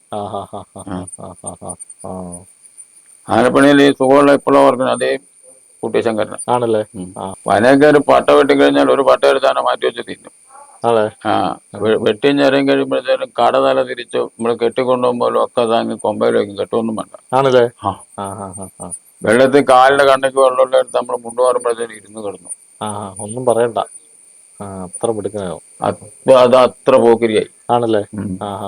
ആനപ്പണിയിൽ ഈ സുഖമുള്ള ഇപ്പോഴും ഓർക്കണം, അതേ കുട്ടിശങ്കരൻ
ആണല്ലേ?
വനക്കാര് പട്ട വെട്ടിക്കഴിഞ്ഞാൽ ഒരു പട്ട എടുത്താനെ മാറ്റി വെച്ച് തിന്നും. വെട്ടി ഞെരം കഴിയുമ്പോഴത്തേനും കടതല തിരിച്ചു നമ്മള് കെട്ടിക്കൊണ്ടുപോകുമ്പോഴും ഒക്കെ താങ്ങി കൊമ്പയിലേക്ക് കെട്ടൊന്നും വേണ്ട.
ആണല്ലേ?
വെള്ളത്തിൽ കാലിന്റെ കണ്ണയ്ക്ക് വെള്ളമുള്ള എടുത്ത് നമ്മൾ കൊണ്ടുപോകുമ്പോഴത്തേനും ഇരുന്ന് കിടന്നു.
ഒന്നും പറയണ്ട, അത്ര പിടിക്കണോ.
അപ്പൊ അത് അത്ര പോക്കിരിയായി.
ആണല്ലേ?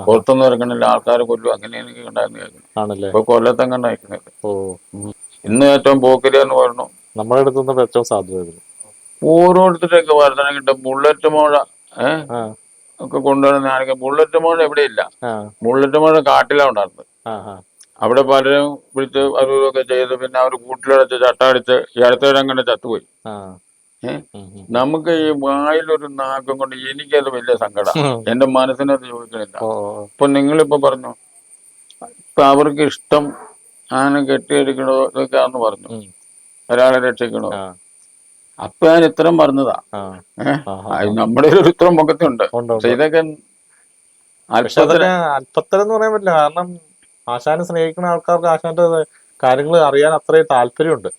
പുറത്തൊന്നും ഇറക്കണില്ല, ആൾക്കാരെ കൊല്ലും, അങ്ങനെ എനിക്ക് ഉണ്ടായിരുന്നു കേൾക്കുന്നത്. ഇപ്പൊ കൊല്ലത്തെങ്ങണ്ട അയക്കുന്നത്. ഇന്ന് ഏറ്റവും പോക്കിരിയെന്ന് പറഞ്ഞു.
നമ്മുടെ അടുത്തുനിന്ന് ഏറ്റവും സാധ്യത
ഓരോരുത്തരൊക്കെ വർധന കിട്ടും. ബുള്ളറ്റ് മോഴ ഒക്കെ കൊണ്ടുവരുന്ന ആണെങ്കിൽ ബുള്ളറ്റ് മോഴ എവിടെയില്ല. ബുള്ളറ്റ് മോഴ കാട്ടിലാണ് ഉണ്ടായിരുന്നത്. അവിടെ പലരും വിളിച്ച് അതുമൊക്കെ ചെയ്ത് പിന്നെ അവർ കൂട്ടിലടച്ച് ചട്ടടിച്ച് ഈ അടുത്തവരങ്ങനെ ചത്തുപോയി. ഏഹ് നമുക്ക് ഈ വായിലൊരു നാക്കം കൊണ്ട് എനിക്കത് വലിയ സങ്കടം, എന്റെ മനസ്സിനത് ചോദിക്കണില്ല. ഇപ്പൊ നിങ്ങളിപ്പോ പറഞ്ഞു ഇപ്പൊ അവർക്ക് ഇഷ്ടം ആന കെട്ടിയെടുക്കണോ ഇതൊക്കെയാന്ന് പറഞ്ഞു, ഒരാളെ രക്ഷിക്കണോ. അപ്പൊ ഞാൻ ഇത്രയും പറഞ്ഞതാ. നമ്മുടെ ഒരു ഇത്രയും മുഖത്തുണ്ട്. പക്ഷെ ഇതൊക്കെ
പക്ഷെ അതൊക്കെ അല്പത്തരം എന്ന് പറയാൻ പറ്റില്ല. കാരണം ആശാനെ സ്നേഹിക്കുന്ന ആൾക്കാർക്ക് ആശാന്റെ കാര്യങ്ങൾ അറിയാൻ അത്രയും താല്പര്യമുണ്ട്.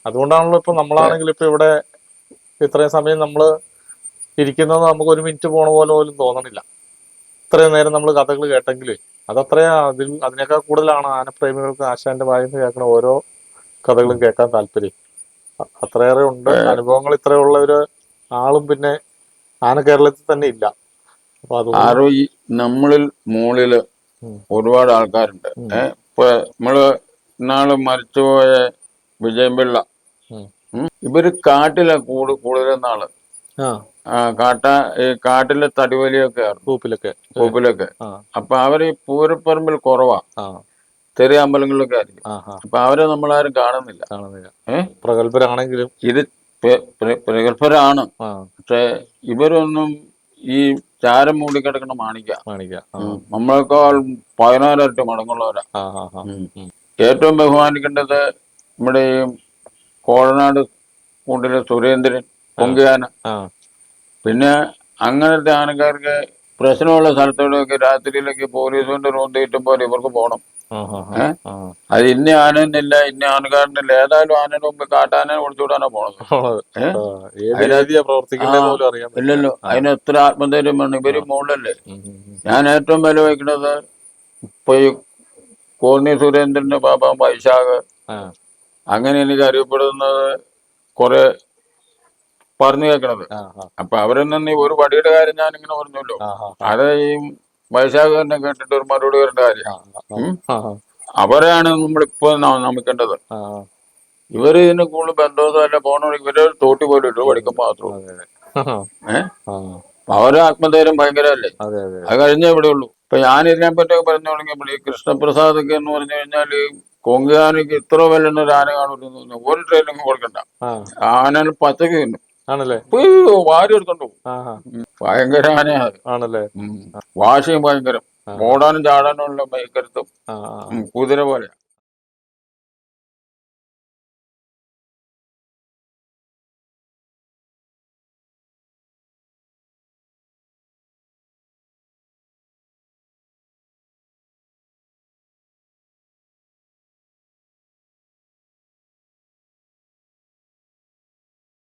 അതുകൊണ്ടാണല്ലോ ഇപ്പൊ നമ്മളാണെങ്കിൽ ഇപ്പൊ ഇവിടെ ഇത്രയും സമയം നമ്മള് ഇരിക്കുന്നത് നമുക്ക് ഒരു മിനിറ്റ് പോണ പോലെ പോലും തോന്നണില്ല. ഇത്രയും നേരം നമ്മൾ കഥകൾ കേട്ടെങ്കിൽ അതത്രയാ അതിനേക്കാൾ കൂടുതലാണ് ആനപ്രേമികൾക്ക് ആശാന്റെ വായിൽ നിന്ന് കേൾക്കുന്ന ഓരോ കഥകളും കേൾക്കാൻ താല്പര്യം. അത്രയേറെ ഉണ്ട് അനുഭവങ്ങൾ. ഇത്രയുള്ള ഒരു ആളും പിന്നെ ആന കേരളത്തിൽ തന്നെ ഇല്ല. അപ്പൊ അത്
ഈ നമ്മളിൽ മുകളില് ഒരുപാട് ആൾക്കാരുണ്ട്. ഇപ്പൊ നമ്മള് ഇന്നാള് മരിച്ചുപോയ വിജയൻപിള്ള, ഇവര് കാട്ടിലെ കൂടുതലെന്ന ആള്. ഈ കാട്ടിലെ തടിവലിയൊക്കെ പൂപ്പിലൊക്കെ. അപ്പൊ അവര് ഈ പൂരപ്പറമ്പിൽ കുറവാ, ചെറിയ അമ്പലങ്ങളിലൊക്കെ ആയിരിക്കും. അപ്പൊ അവരെ നമ്മളാരും കാണുന്നില്ല.
പ്രഗത്ഭരാണെങ്കിലും
ഇത് പ്രഗത്ഭരാണ്. പക്ഷെ ഇവരൊന്നും ഈ ചാരം മൂടിക്കിടക്കണ മാണിക്ക നമ്മളെക്കാൾ 16 ഇരട്ടി മടങ്ങുള്ളവരാ. ഏറ്റവും ബഹുമാനിക്കേണ്ടത് നമ്മുടെ ഈ കോഴനാട് കൂട്ടിലെ സുരേന്ദ്രൻ പൊങ്കിയാന. പിന്നെ അങ്ങനത്തെ ആനക്കാർക്ക് പ്രശ്നമുള്ള സ്ഥലത്തോടൊക്കെ രാത്രിയിലൊക്കെ പോലീസുകൊണ്ട് റോഡ് കിട്ടുമ്പോൾ ഇവർക്ക് പോകണം. അത് ഇന്ന ആനയൊന്നില്ല, ഇന്ന ആനക്കാരനില്ല. ഏതായാലും ആനയുടെ മുമ്പ് കാട്ടാനെ ഒളിച്ചുവിടാനാ പോണത്. ഇല്ലല്ലോ, അതിന് എത്ര ആത്മധൈര്യം വേണം. ഇവര് മുകളിലല്ലേ. ഞാൻ ഏറ്റവും വില വയ്ക്കുന്നത് ഇപ്പൊ ഈ കോന്നി സുരേന്ദ്രന്റെ പാപ്പ വൈശാഖ്, അങ്ങനെ എനിക്ക് അറിയപ്പെടുന്നത് കുറെ പറഞ്ഞു കേൾക്കണത്. അപ്പൊ അവരൊന്നും ഒരു വടിയുടെ കാര്യം ഞാൻ ഇങ്ങനെ പറഞ്ഞല്ലോ, അത് ഈ വൈശാഖ് തന്നെ കേട്ടിട്ട് ഒരു മറുപടി വരേണ്ട കാര്യം. അവരെയാണ് നമ്മളിപ്പോ നമിക്കേണ്ടത്. ഇവര് ഇതിന് കൂടുതൽ ബന്ധമൊന്നുമല്ല. പോണ ഇവര് തോട്ടി പോലും ഇട്ടു പഠിക്കാൻ മാത്രമേ. അവരെ ആത്മധൈര്യം ഭയങ്കരല്ലേ. അത് കഴിഞ്ഞേ ഇവിടെ ഉള്ളൂ. ഇപ്പൊ ഞാൻ ഇതിനെ പറ്റിയൊക്കെ പറഞ്ഞു തുടങ്ങിയപ്പോൾ ഈ കൃഷ്ണപ്രസാദ് ഒക്കെ എന്ന് പറഞ്ഞു കഴിഞ്ഞാല് കൊങ്കാനയ്ക്ക് ഇത്ര വല്ലുന്ന ഒരു ആന കാണുന്നു. ഒരു ട്രെയിനിങ് കൊടുക്കണ്ട, ആന പച്ചക്ക് തിന്നും. വാരി എടുത്തോണ്ടു ഭയങ്കര ആനയാണ്. വാശിയും ഭയങ്കരം, ഓടാനും ചാടാനും ഉള്ള ഭയങ്കരത്തും കുതിര പോലെ.